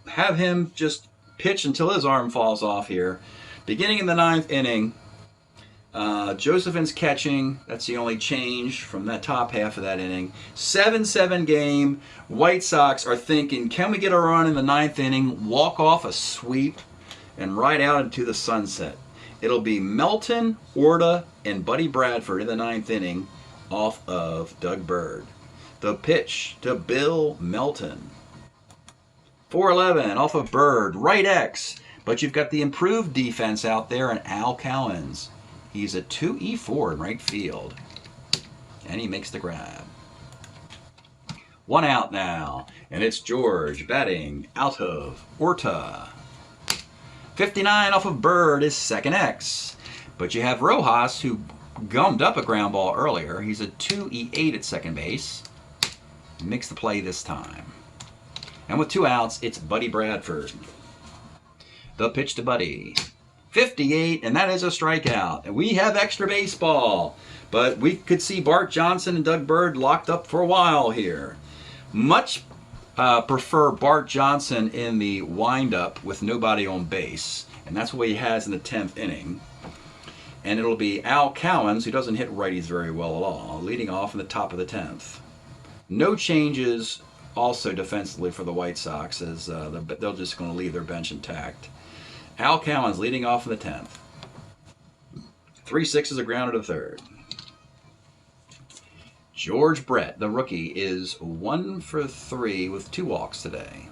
have him just pitch until his arm falls off here. Beginning in the 9th inning, Josephine's catching. That's the only change from that top half of that inning. 7-7 game. White Sox are thinking, can we get a run in the 9th inning, walk off a sweep, and ride out into the sunset? It'll be Melton, Orta, and Buddy Bradford in the 9th inning off of Doug Bird. The pitch to Bill Melton. 4-11 off of Bird, right X. But you've got the improved defense out there and Al Cowens. He's a 2-4 in right field. And he makes the grab. 1 out now. And it's George batting out of Orta. 59 off of Bird is second X. But you have Rojas, who gummed up a ground ball earlier. He's a 2-8 at second base. Makes the play this time. And with 2 outs, it's Buddy Bradford. The pitch to Buddy. 58, and that is a strikeout. And we have extra baseball. But we could see Bart Johnson and Doug Bird locked up for a while here. Much prefer Bart Johnson in the windup with nobody on base. And that's what he has in the 10th inning. And it'll be Al Cowens, who doesn't hit righties very well at all, leading off in the top of the 10th. No changes also defensively for the White Sox, as they're just going to leave their bench intact. Al Cowens leading off in the 10th. 3-6 a grounded to third. George Brett, the rookie, is 1 for 3 with 2 walks today.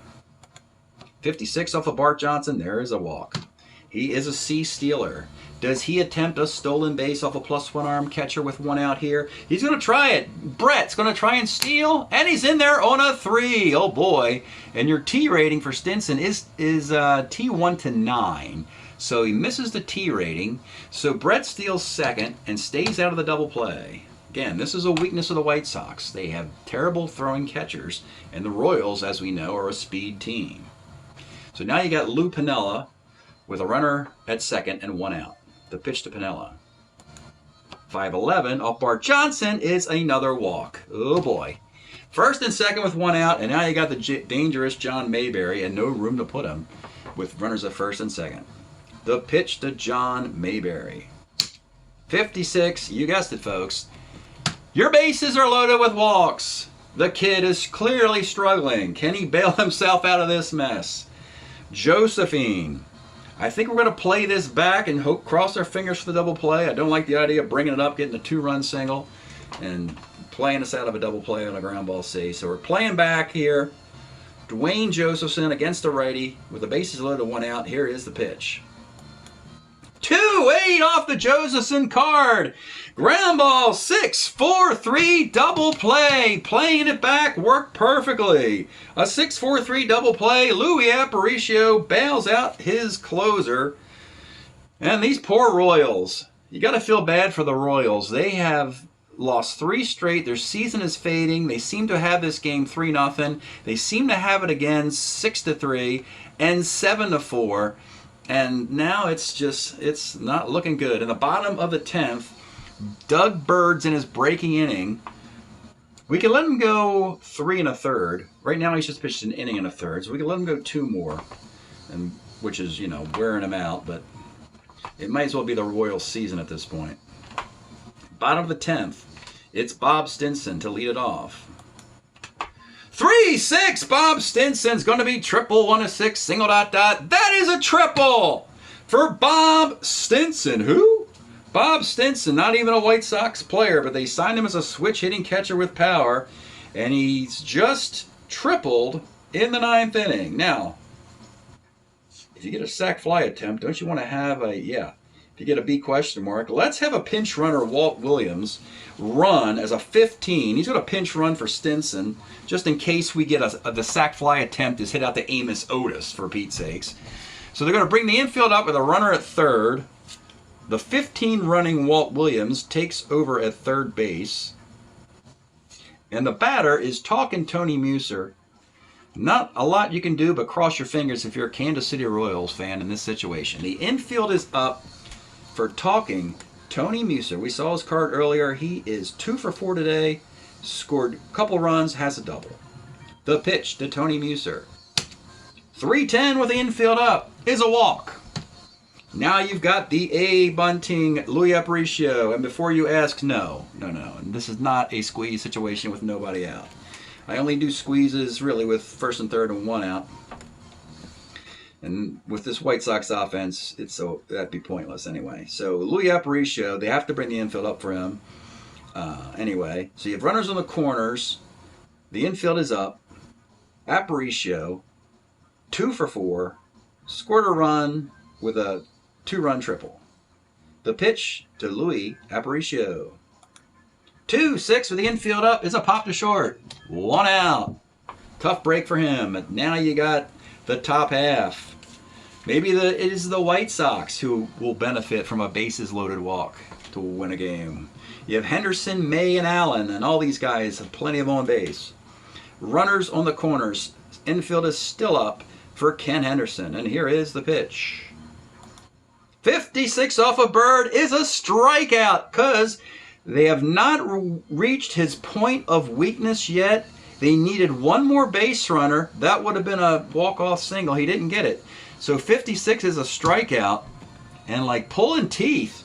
56 off of Bart Johnson. There is a walk. He is a C stealer. Does he attempt a stolen base off a +1 arm catcher with 1 out here? He's going to try it. Brett's going to try and steal, and he's in there on a 3. Oh boy. And your T rating for Stinson is T1 to 9. So he misses the T rating. So Brett steals second and stays out of the double play. Again, this is a weakness of the White Sox. They have terrible throwing catchers, and the Royals, as we know, are a speed team. So now you got Lou Piniella with a runner at second and 1 out. The pitch to Piniella. 5-11 off Bart Johnson is another walk. Oh boy. First and second with 1 out, and now you got the dangerous John Mayberry and no room to put him with runners at first and second. The pitch to John Mayberry. 56, you guessed it, folks. Your bases are loaded with walks. The kid is clearly struggling. Can he bail himself out of this mess? Josephine. I think we're going to play this back and hope, cross our fingers for the double play. I don't like the idea of bringing it up, getting a 2-run single, and playing us out of a double play on a ground ball C. So we're playing back here. Dwayne Josephson against the righty with the bases loaded, 1 out. Here is the pitch. 2-8 off the Josephson card. Ground ball, 6-4-3 double play. Playing it back worked perfectly. A 6-4-3 double play. Louis Aparicio bails out his closer. And these poor Royals. You got to feel bad for the Royals. They have lost 3 straight. Their season is fading. They seem to have this game 3-0. They seem to have it again 6-3 and 7-4. And now it's not looking good. In the bottom of the 10th, Doug Bird's in his breaking inning. We can let him go 3 1/3. Right now he's just pitched an inning and a third, so we can let him go 2 more, and which is, wearing him out, but it might as well be the Royals season at this point. Bottom of the 10th, it's Bob Stinson to lead it off. 3-6, Bob Stinson's going to be triple 1-6, single ... That is a triple for Bob Stinson. Who? Bob Stinson, not even a White Sox player, but they signed him as a switch-hitting catcher with power, and he's just tripled in the 9th inning. Now, if you get a sac fly attempt, don't you want to have if you get a B question mark, let's have a pinch runner, Walt Williams, run as a 15. He's got a pinch run for Stinson, just in case we get the sac fly attempt is hit out to Amos Otis, for Pete's sakes. So they're going to bring the infield up with a runner at third. The 15 running Walt Williams takes over at third base. And the batter is talking Tony Muser. Not a lot you can do but cross your fingers if you're a Kansas City Royals fan in this situation. The infield is up for talking Tony Muser. We saw his card earlier. He is 2 for 4 today. Scored a couple runs, has a double. The pitch to Tony Muser. 3-10 with the infield up is a walk. Now you've got the A bunting Luis Aparicio. And before you ask, no. This is not a squeeze situation with nobody out. I only do squeezes really with first and third and 1 out. And with this White Sox offense, that'd be pointless anyway. So Luis Aparicio, they have to bring the infield up for him anyway. So you have runners on the corners. The infield is up. Aparicio, 2 for 4, scored a run with a 2-run triple. The pitch to Luis Aparicio. 2-6 with the infield up is a pop to short. 1 out. Tough break for him. But now you got the top half. Maybe it is the White Sox who will benefit from a bases loaded walk to win a game. You have Henderson, May, and Allen, and all these guys have plenty of on base. Runners on the corners. Infield is still up for Ken Henderson. And here is the pitch. 56 off a bird is a strikeout because they have not reached his point of weakness yet. They needed one more base runner. That would have been a walk-off single. He didn't get it. So 56 is a strikeout. And like pulling teeth,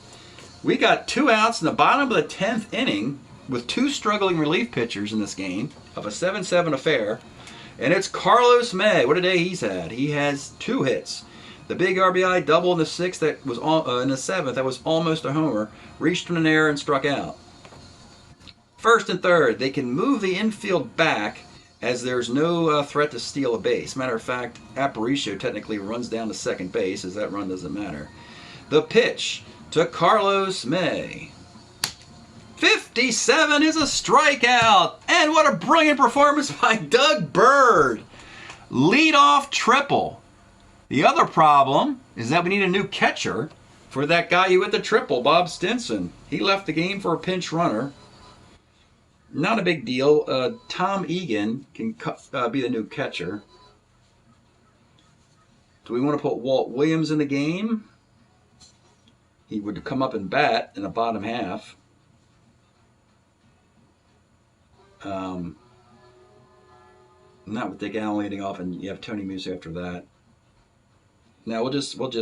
we got 2 outs in the bottom of the 10th inning with 2 struggling relief pitchers in this game of a 7-7 affair. And it's Carlos May. What a day he's had. He has 2 hits. The big RBI double in the 6th that was in the 7th that was almost a homer, reached in an error and struck out. First and third, they can move the infield back as there's no threat to steal a base. Matter of fact, Aparicio technically runs down to second base as that run doesn't matter. The pitch to Carlos May. 57 is a strikeout. And what a brilliant performance by Doug Bird. Leadoff triple. The other problem is that we need a new catcher for that guy who hit the triple, Bob Stinson. He left the game for a pinch runner. Not a big deal. Tom Egan can be the new catcher. Do we want to put Walt Williams in the game? He would come up and bat in the bottom half. Not with Dick Allen leading off, and you have Tony Muser after that. Now we'll just put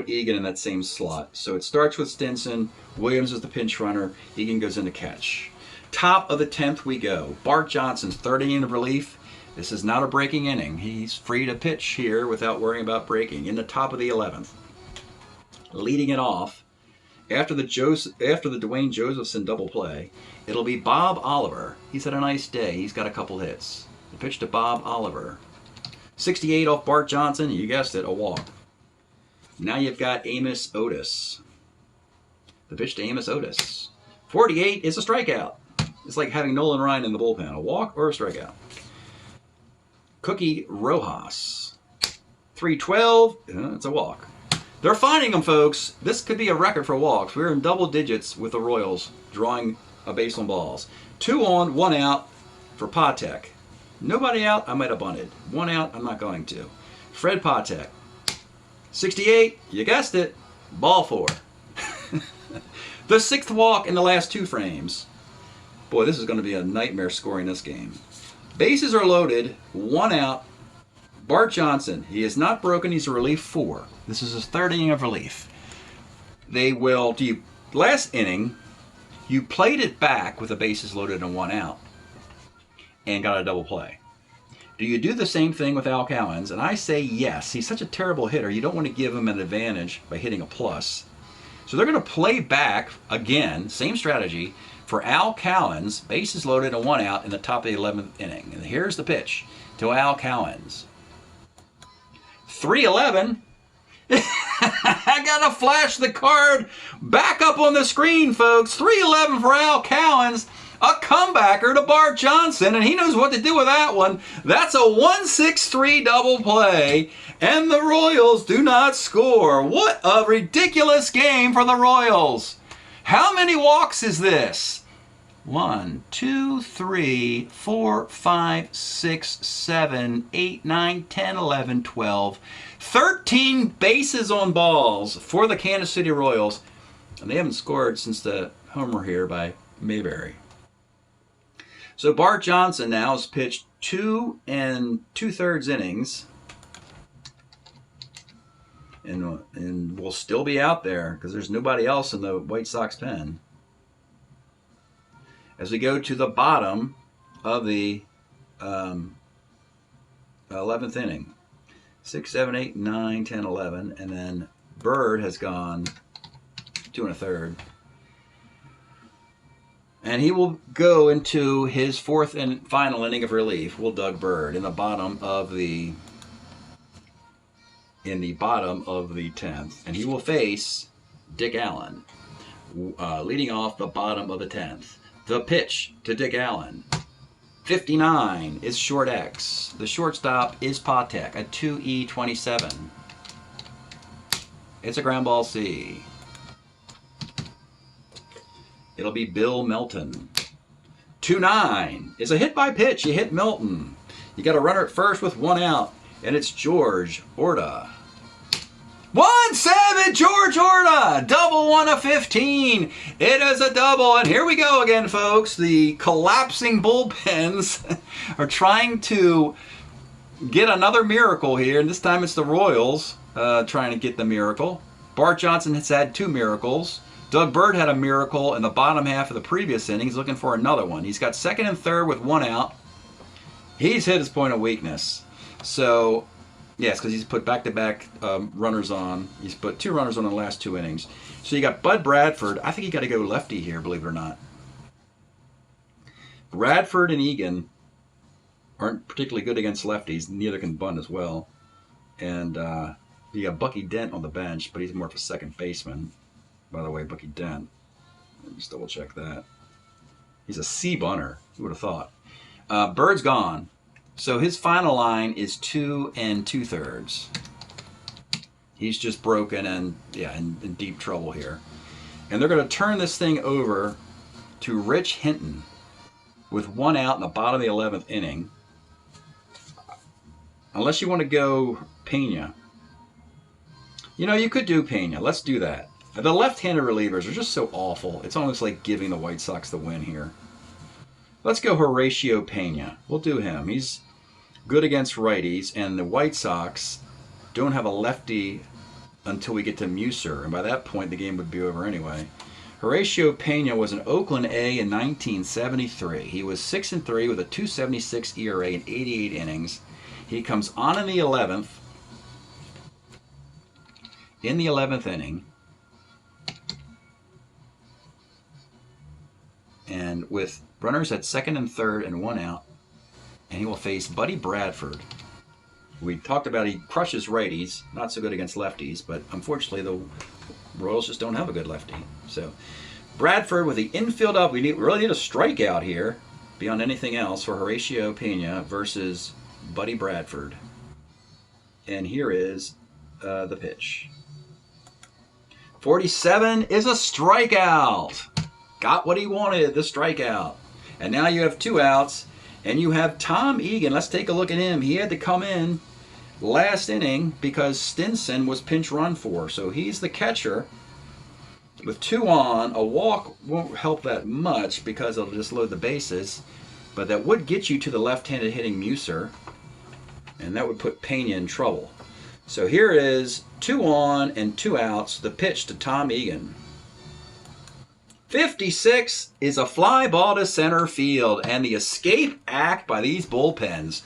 Egan in that same slot. So it starts with Stinson. Williams is the pinch runner. Egan goes in to catch. Top of the 10th we go. Bart Johnson's 3rd inning of relief. This is not a breaking inning. He's free to pitch here without worrying about breaking. In the top of the 11th. Leading it off, after the Dwayne Josephson double play, it'll be Bob Oliver. He's had a nice day. He's got a couple hits. The pitch to Bob Oliver. 68 off Bart Johnson. You guessed it, a walk. Now you've got Amos Otis. The pitch to Amos Otis. 48 is a strikeout. It's like having Nolan Ryan in the bullpen. A walk or a strikeout. Cookie Rojas. 312. It's a walk. They're finding them, folks. This could be a record for walks. We're in double digits with the Royals drawing a base on balls. 2 on, 1 out for Patek. Nobody out, I might have bunted. 1 out, I'm not going to. Fred Patek. 68, you guessed it, ball 4. The 6th walk in the last 2 frames. Boy, this is going to be a nightmare scoring this game. Bases are loaded, 1 out. Bart Johnson, he is not broken, he's a relief 4. This is his 3rd inning of relief. They will, last inning, you played it back with the bases loaded and 1 out and got a double play. Do you do the same thing with Al Cowens? And I say yes. He's such a terrible hitter, you don't want to give him an advantage by hitting a plus. So they're going to play back, again, same strategy, for Al Cowens, bases loaded and 1 out in the top of the 11th inning. And here's the pitch to Al Cowens. 3-11. I gotta flash the card back up on the screen, folks. 3-11 for Al Cowens, a comebacker to Bart Johnson, and he knows what to do with that one. That's a 1-6-3 double play, and the Royals do not score. What a ridiculous game for the Royals. How many walks is this? 1, 2, 3, 4, 5, 6, 7, 8, 9, 10, 11, 12. 13 bases on balls for the Kansas City Royals. And they haven't scored since the homer here by Mayberry. So Bart Johnson now has pitched 2 2/3 innings. And will still be out there because there's nobody else in the White Sox pen. As we go to the bottom of the 11th inning. 6, 7, 8, 9, 10, 11. And then Bird has gone 2 1/3. And he will go into his 4th and final inning of relief. Will Doug Bird in the bottom of the 10th. And he will face Dick Allen, leading off the bottom of the 10th. The pitch to Dick Allen. 59 is short X. The shortstop is Patek, a 2E27. It's a ground ball C. It'll be Bill Melton. 2-9 is a hit by pitch. You hit Melton. You got a runner at first with 1 out, and it's George Orta. 1-7, George Orta, double 1 of 15. It is a double, and here we go again, folks. The collapsing bullpens are trying to get another miracle here, and this time it's the Royals trying to get the miracle. Bart Johnson has had 2 miracles. Doug Bird had a miracle in the bottom half of the previous inning. He's looking for another one. He's got 2nd and 3rd with 1 out. He's hit his point of weakness. So, yes, because he's put back-to-back runners on. He's put 2 runners on in the last 2 innings. So you got Bud Bradford. I think you got to go lefty here, believe it or not. Bradford and Egan aren't particularly good against lefties. Neither can Bunt as well. And you got Bucky Dent on the bench, but he's more of a second baseman. By the way, Bucky Dent. Let me just double check that. He's a C bunter. Who would have thought? Bird's gone. So his final line is 2 2/3. He's just broken and in deep trouble here. And they're going to turn this thing over to Rich Hinton with 1 out in the bottom of the 11th inning. Unless you want to go Pena. You know, you could do Pena. Let's do that. The left-handed relievers are just so awful. It's almost like giving the White Sox the win here. Let's go Horatio Pena. We'll do him. He's good against righties, and the White Sox don't have a lefty until we get to Musser, and by that point the game would be over anyway. Horatio Pena was an Oakland A in 1973. He was 6-3 with a 2.76 ERA in 88 innings. He comes on in the 11th inning. And with runners at 2nd and 3rd and 1 out, and he will face Buddy Bradford. We talked about he crushes righties, not so good against lefties, but unfortunately the Royals just don't have a good lefty. So Bradford with the infield up. We really need a strikeout here beyond anything else for Horatio Pena versus Buddy Bradford. And here is the pitch. 47 is a strikeout. Got what he wanted, the strikeout. And now you have 2 outs, and you have Tom Egan. Let's take a look at him. He had to come in last inning because Stinson was pinch run for. So he's the catcher with 2 on. A walk won't help that much because it'll just load the bases. But that would get you to the left-handed hitting Musser, and that would put Pena in trouble. So here is 2 on and 2 outs. The pitch to Tom Egan. 56 is a fly ball to center field, and the escape act by these bullpens.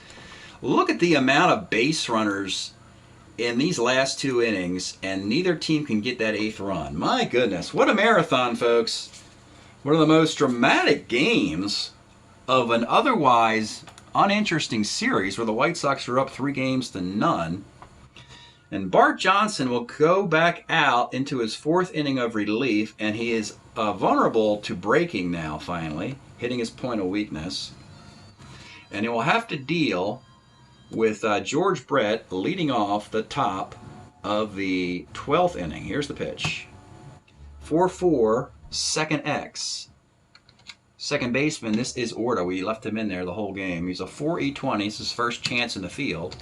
Look at the amount of base runners in these last 2 innings, and neither team can get that 8th run. My goodness, what a marathon, folks. One of the most dramatic games of an otherwise uninteresting series where the White Sox are up 3-0. And Bart Johnson will go back out into his 4th inning of relief, and he is vulnerable to breaking now, finally, hitting his point of weakness. And he will have to deal with George Brett leading off the top of the 12th inning. Here's the pitch. 4-4, second X. Second baseman, this is Orta. We left him in there the whole game. He's a 4.20. It's his first chance in the field.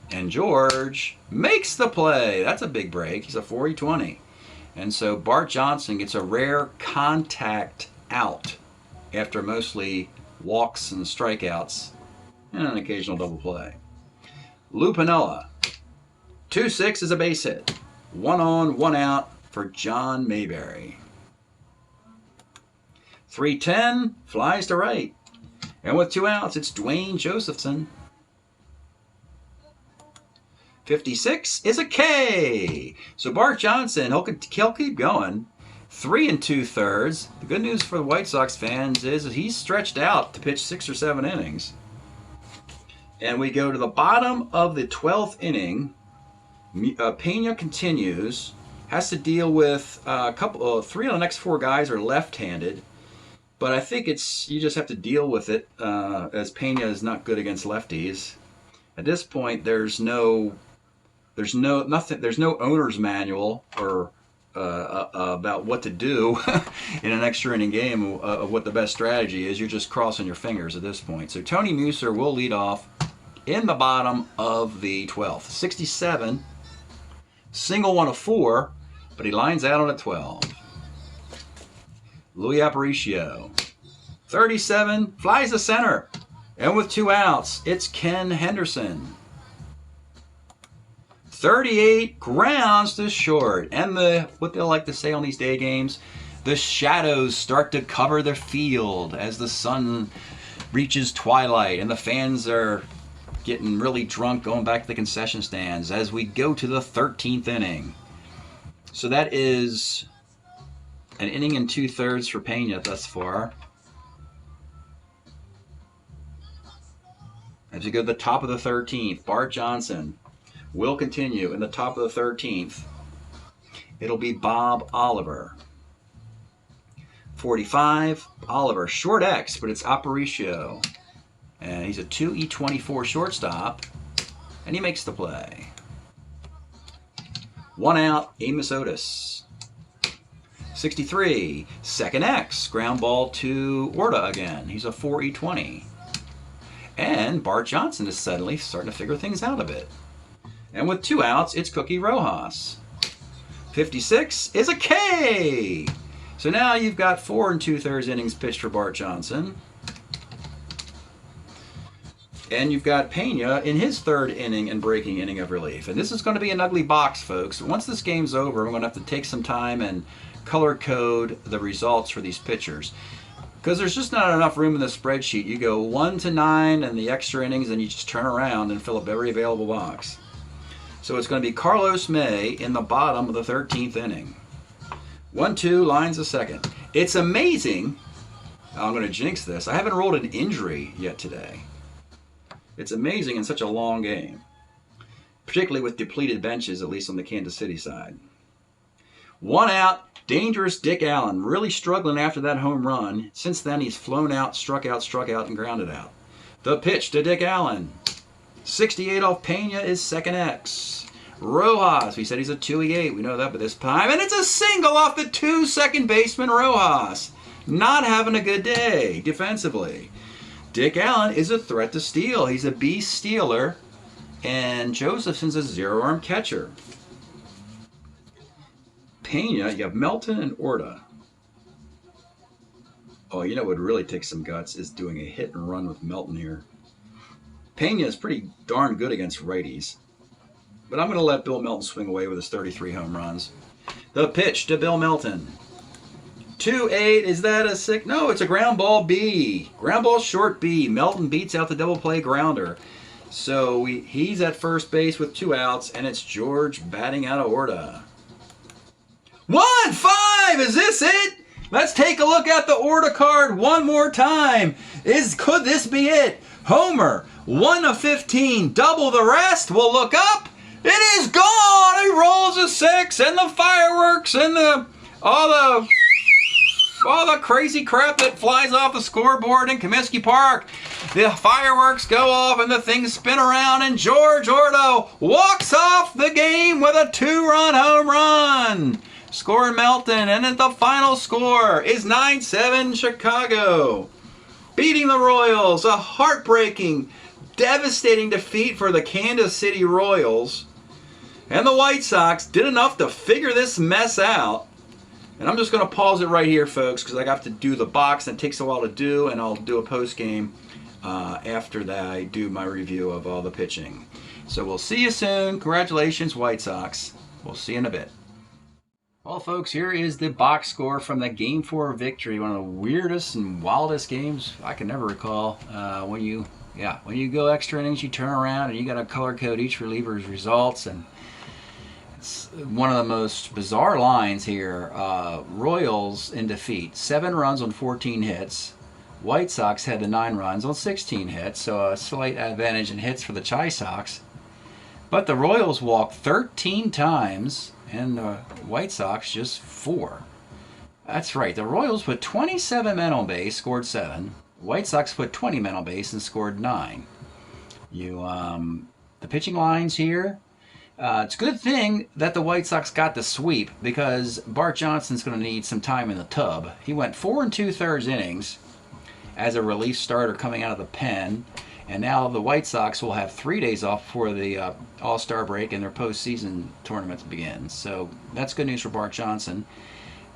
And George makes the play. That's a big break. He's a 4.20. And so Bart Johnson gets a rare contact out after mostly walks and strikeouts and an occasional double play. Lou Piniella, 2-6 is a base hit. 1 on, 1 out for John Mayberry. 3-10, flies to right. And with 2 outs, it's Dwayne Josephson. 56 is a K. So Bart Johnson, he'll keep going. 3 2/3. The good news for the White Sox fans is that he's stretched out to pitch 6 or 7 innings. And we go to the bottom of the 12th inning. Pena continues. Has to deal with a couple. 3 of the next 4 guys are left-handed. But I think you just have to deal with it, as Pena is not good against lefties. At this point, there's no owner's manual or about what to do in an extra inning game of what the best strategy is. You're just crossing your fingers at this point. So Tony Muser will lead off in the bottom of the 12th. 67, single 1 of 4, but he lines out on a 12. Louis Aparicio, 37, flies to center. And with 2 outs, it's Ken Henderson. 38, grounds to short. And what they'll like to say on these day games, the shadows start to cover the field as the sun reaches twilight and the fans are getting really drunk going back to the concession stands as we go to the 13th inning. So that is an inning and 2/3 for Pena thus far. As we go to the top of the 13th, Bart Johnson will continue in the top of the 13th. It'll be Bob Oliver. 45, Oliver, short X, but it's Aparicio. And he's a 2E24 shortstop, and he makes the play. 1 out, Amos Otis. 63, second X, ground ball to Orta again. He's a 4E20. And Bart Johnson is suddenly starting to figure things out a bit. And with 2 outs, it's Cookie Rojas. 56 is a K. So now you've got 4 2/3 innings pitched for Bart Johnson. And you've got Pena in his 3rd inning and breaking inning of relief. And this is going to be an ugly box, folks. Once this game's over, I'm going to have to take some time and color code the results for these pitchers. Because there's just not enough room in the spreadsheet. You go 1 to 9 and the extra innings, and you just turn around and fill up every available box. So it's going to be Carlos May in the bottom of the 13th inning. 1-2, lines a second. It's amazing. I'm going to jinx this. I haven't rolled an injury yet today. It's amazing in such a long game. Particularly with depleted benches, at least on the Kansas City side. 1 out, dangerous Dick Allen. Really struggling after that home run. Since then, he's flown out, struck out, and grounded out. The pitch to Dick Allen. 68 off Pena is second X. Rojas, we said he's a 2E8. We know that by this time. And it's a single off the 2 second baseman Rojas. Not having a good day defensively. Dick Allen is a threat to steal. He's a beast stealer. And Josephson's a 0-arm catcher. Pena, you have Melton and Orta. Oh, you know what would really take some guts is doing a hit and run with Melton here. Pena is pretty darn good against righties. But I'm going to let Bill Melton swing away with his 33 home runs. The pitch to Bill Melton. 2-8, is that a sick? No, it's a ground ball B. Ground ball short B. Melton beats out the double play grounder. So he's at first base with 2 outs, and it's George batting out of Orta. 1-5, is this it? Let's take a look at the Orta card one more time. Could this be it? Homer, 1 of 15, double the rest. We'll look up. It is gone. He rolls a 6, and the fireworks and all the crazy crap that flies off the scoreboard in Comiskey Park. The fireworks go off and the things spin around, and George Orta walks off the game with a 2-run home run. Scoring Melton, and then the final score is 9-7 Chicago, beating the Royals. A heartbreaking, devastating defeat for the Kansas City Royals. And the White Sox did enough to figure this mess out. And I'm just going to pause it right here, folks, because I have to do the box, and it takes a while to do, and I'll do a post-game after that I do my review of all the pitching. So we'll see you soon. Congratulations, White Sox. We'll see you in a bit. Well, folks, here is the box score from the Game 4 victory. One of the weirdest and wildest games I can ever recall. When you go extra innings, you turn around and you got to color code each reliever's results, and it's one of the most bizarre lines here. Royals in defeat, 7 runs on 14 hits. White Sox had the 9 runs on 16 hits, so a slight advantage in hits for the Chi Sox. But the Royals walked 13 times, and the White Sox just 4. That's right. The Royals put 27 men on base, scored 7. White Sox put 20 men on base and scored 9. The pitching lines here. It's a good thing that the White Sox got the sweep, because Bart Johnson's going to need some time in the tub. He went 4 2/3 innings as a relief starter coming out of the pen. And now the White Sox will have 3 days off before the All-Star break and their postseason tournament begins. So that's good news for Bart Johnson.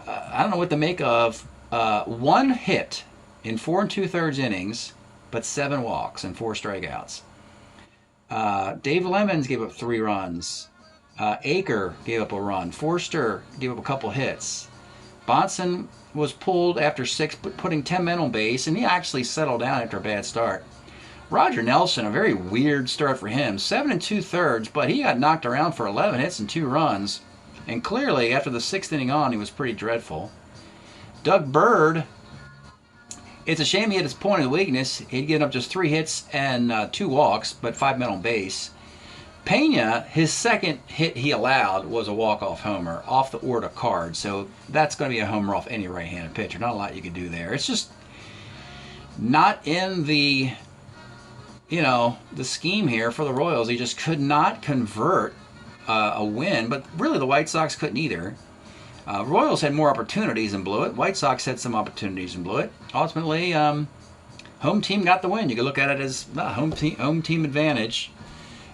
I don't know what to make of 1 hit in 4 2/3 innings, but 7 walks and 4 strikeouts. Dave Lemons gave up 3 runs. Aker gave up a run. Forster gave up a couple hits. Bonson was pulled after 6, putting 10 men on base, and he actually settled down after a bad start. Roger Nelson, a very weird start for him. 7 2/3, but he got knocked around for 11 hits and 2 runs. And clearly, after the 6th inning on, he was pretty dreadful. Doug Bird, it's a shame he had his point of weakness. He'd given up just 3 hits and 2 walks, but 5 men on base. Pena, his second hit he allowed was a walk-off homer off the Orta card. So that's going to be a homer off any right-handed pitcher. Not a lot you can do there. It's just not in the scheme here for the Royals. He just could not convert a win, but really the White Sox couldn't either. Royals had more opportunities and blew it. White Sox had some opportunities and blew it. Ultimately, home team got the win. You can look at it as home team advantage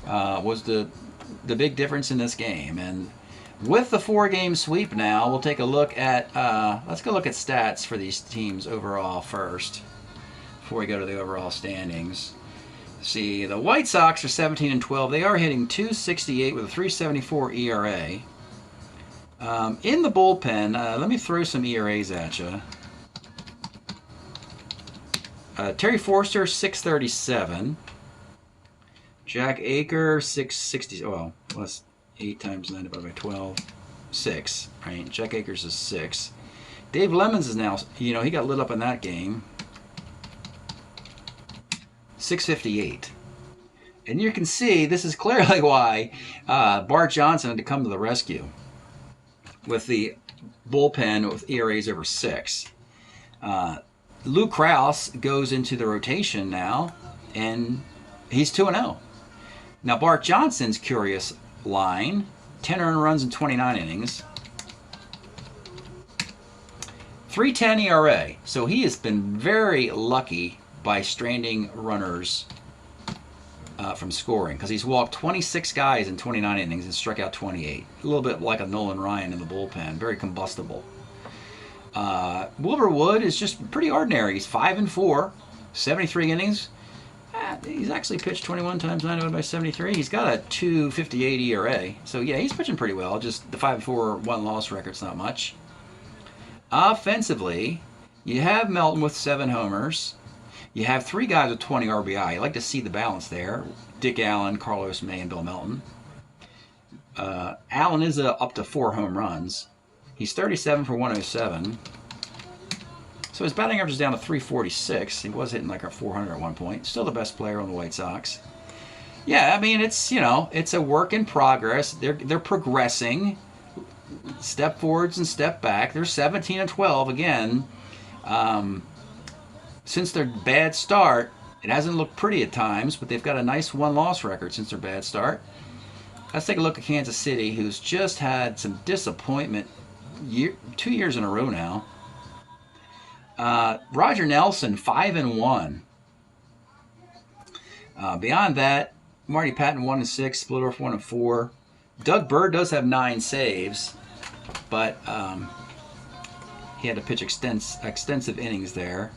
was the big difference in this game. And with the 4-game sweep now, we'll take a look at let's go look at stats for these teams overall first before we go to the overall standings. See, the White Sox are 17-12. They are hitting .268 with a .374 ERA. In the bullpen, let me throw some ERAs at you. Terry Forster, 637. Jack Aker, 660. Well, that's 8 times 9 divided by 12. 6. Right? Jack Akers is 6. Dave Lemons is now, he got lit up in that game. 658. And you can see this is clearly why Bart Johnson had to come to the rescue with the bullpen with ERAs over 6. Lou Krause goes into the rotation now, and he's 2-0. Now Bart Johnson's curious line, 10 earned runs in 29 innings. 3.10 ERA. So he has been very lucky by stranding runners from scoring, because he's walked 26 guys in 29 innings and struck out 28. A little bit like a Nolan Ryan in the bullpen. Very combustible. Wilbur Wood is just pretty ordinary. He's 5-4, 73 innings. He's actually pitched 21 times 9 divided by 73. He's got a .258 ERA. So yeah, he's pitching pretty well. Just the 5-4 1-loss record's not much. Offensively, you have Melton with 7 homers. You have 3 guys with 20 RBI. You like to see the balance there. Dick Allen, Carlos May, and Bill Melton. Allen is up to 4 home runs. He's 37 for 107. So his batting average is down to 346. He was hitting like a 400 at one point. Still the best player on the White Sox. Yeah, I mean, it's a work in progress. They're progressing. Step forwards and step back. They're 17-12 again. Since their bad start, it hasn't looked pretty at times, but they've got a nice 1-loss record since their bad start. Let's take a look at Kansas City, who's just had some disappointment 2 years in a row now. Roger Nelson, 5-1. Beyond that, Marty Patton, 1-6. Splittorff, 1-4. Doug Bird does have 9 saves, but he had to pitch extensive innings there.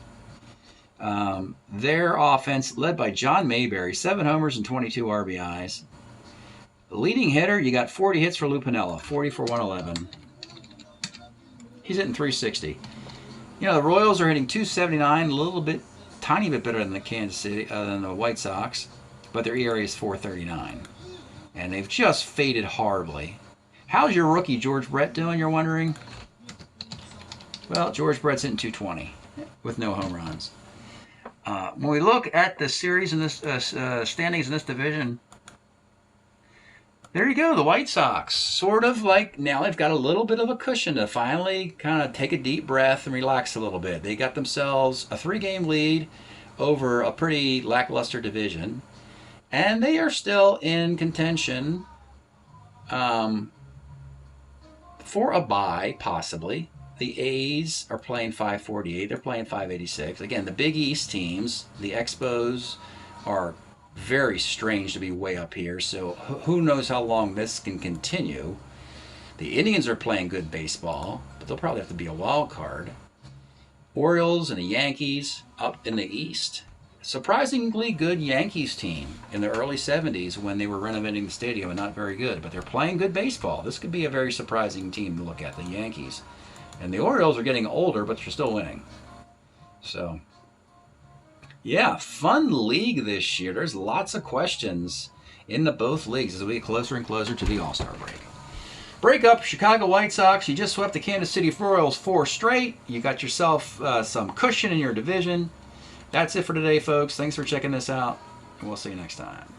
Their offense, led by John Mayberry, 7 homers and 22 RBIs. The leading hitter, you got 40 hits for Lou Piniella, 40 for 111. He's hitting 360. You know, the Royals are hitting 279, a little bit, tiny bit better than the White Sox, but their ERA is 4.39, and they've just faded horribly. How's your rookie George Brett doing, you're wondering? Well, George Brett's hitting 220 with no home runs. When we look at the series in this standings in this division, there you go, the White Sox. Sort of like now they've got a little bit of a cushion to finally kind of take a deep breath and relax a little bit. They got themselves a 3-game lead over a pretty lackluster division, and they are still in contention for a bye, possibly. The A's are playing 548. They're playing 586. Again, the Big East teams, the Expos, are very strange to be way up here, so who knows how long this can continue. The Indians are playing good baseball, but they'll probably have to be a wild card. Orioles and the Yankees up in the East. Surprisingly good Yankees team in the early 70s when they were renovating the stadium and not very good, but they're playing good baseball. This could be a very surprising team to look at, the Yankees. And the Orioles are getting older, but they're still winning. So, yeah, fun league this year. There's lots of questions in both leagues as we get closer and closer to the All-Star break. Break up, Chicago White Sox. You just swept the Kansas City Royals 4 straight. You got yourself some cushion in your division. That's it for today, folks. Thanks for checking this out, and we'll see you next time.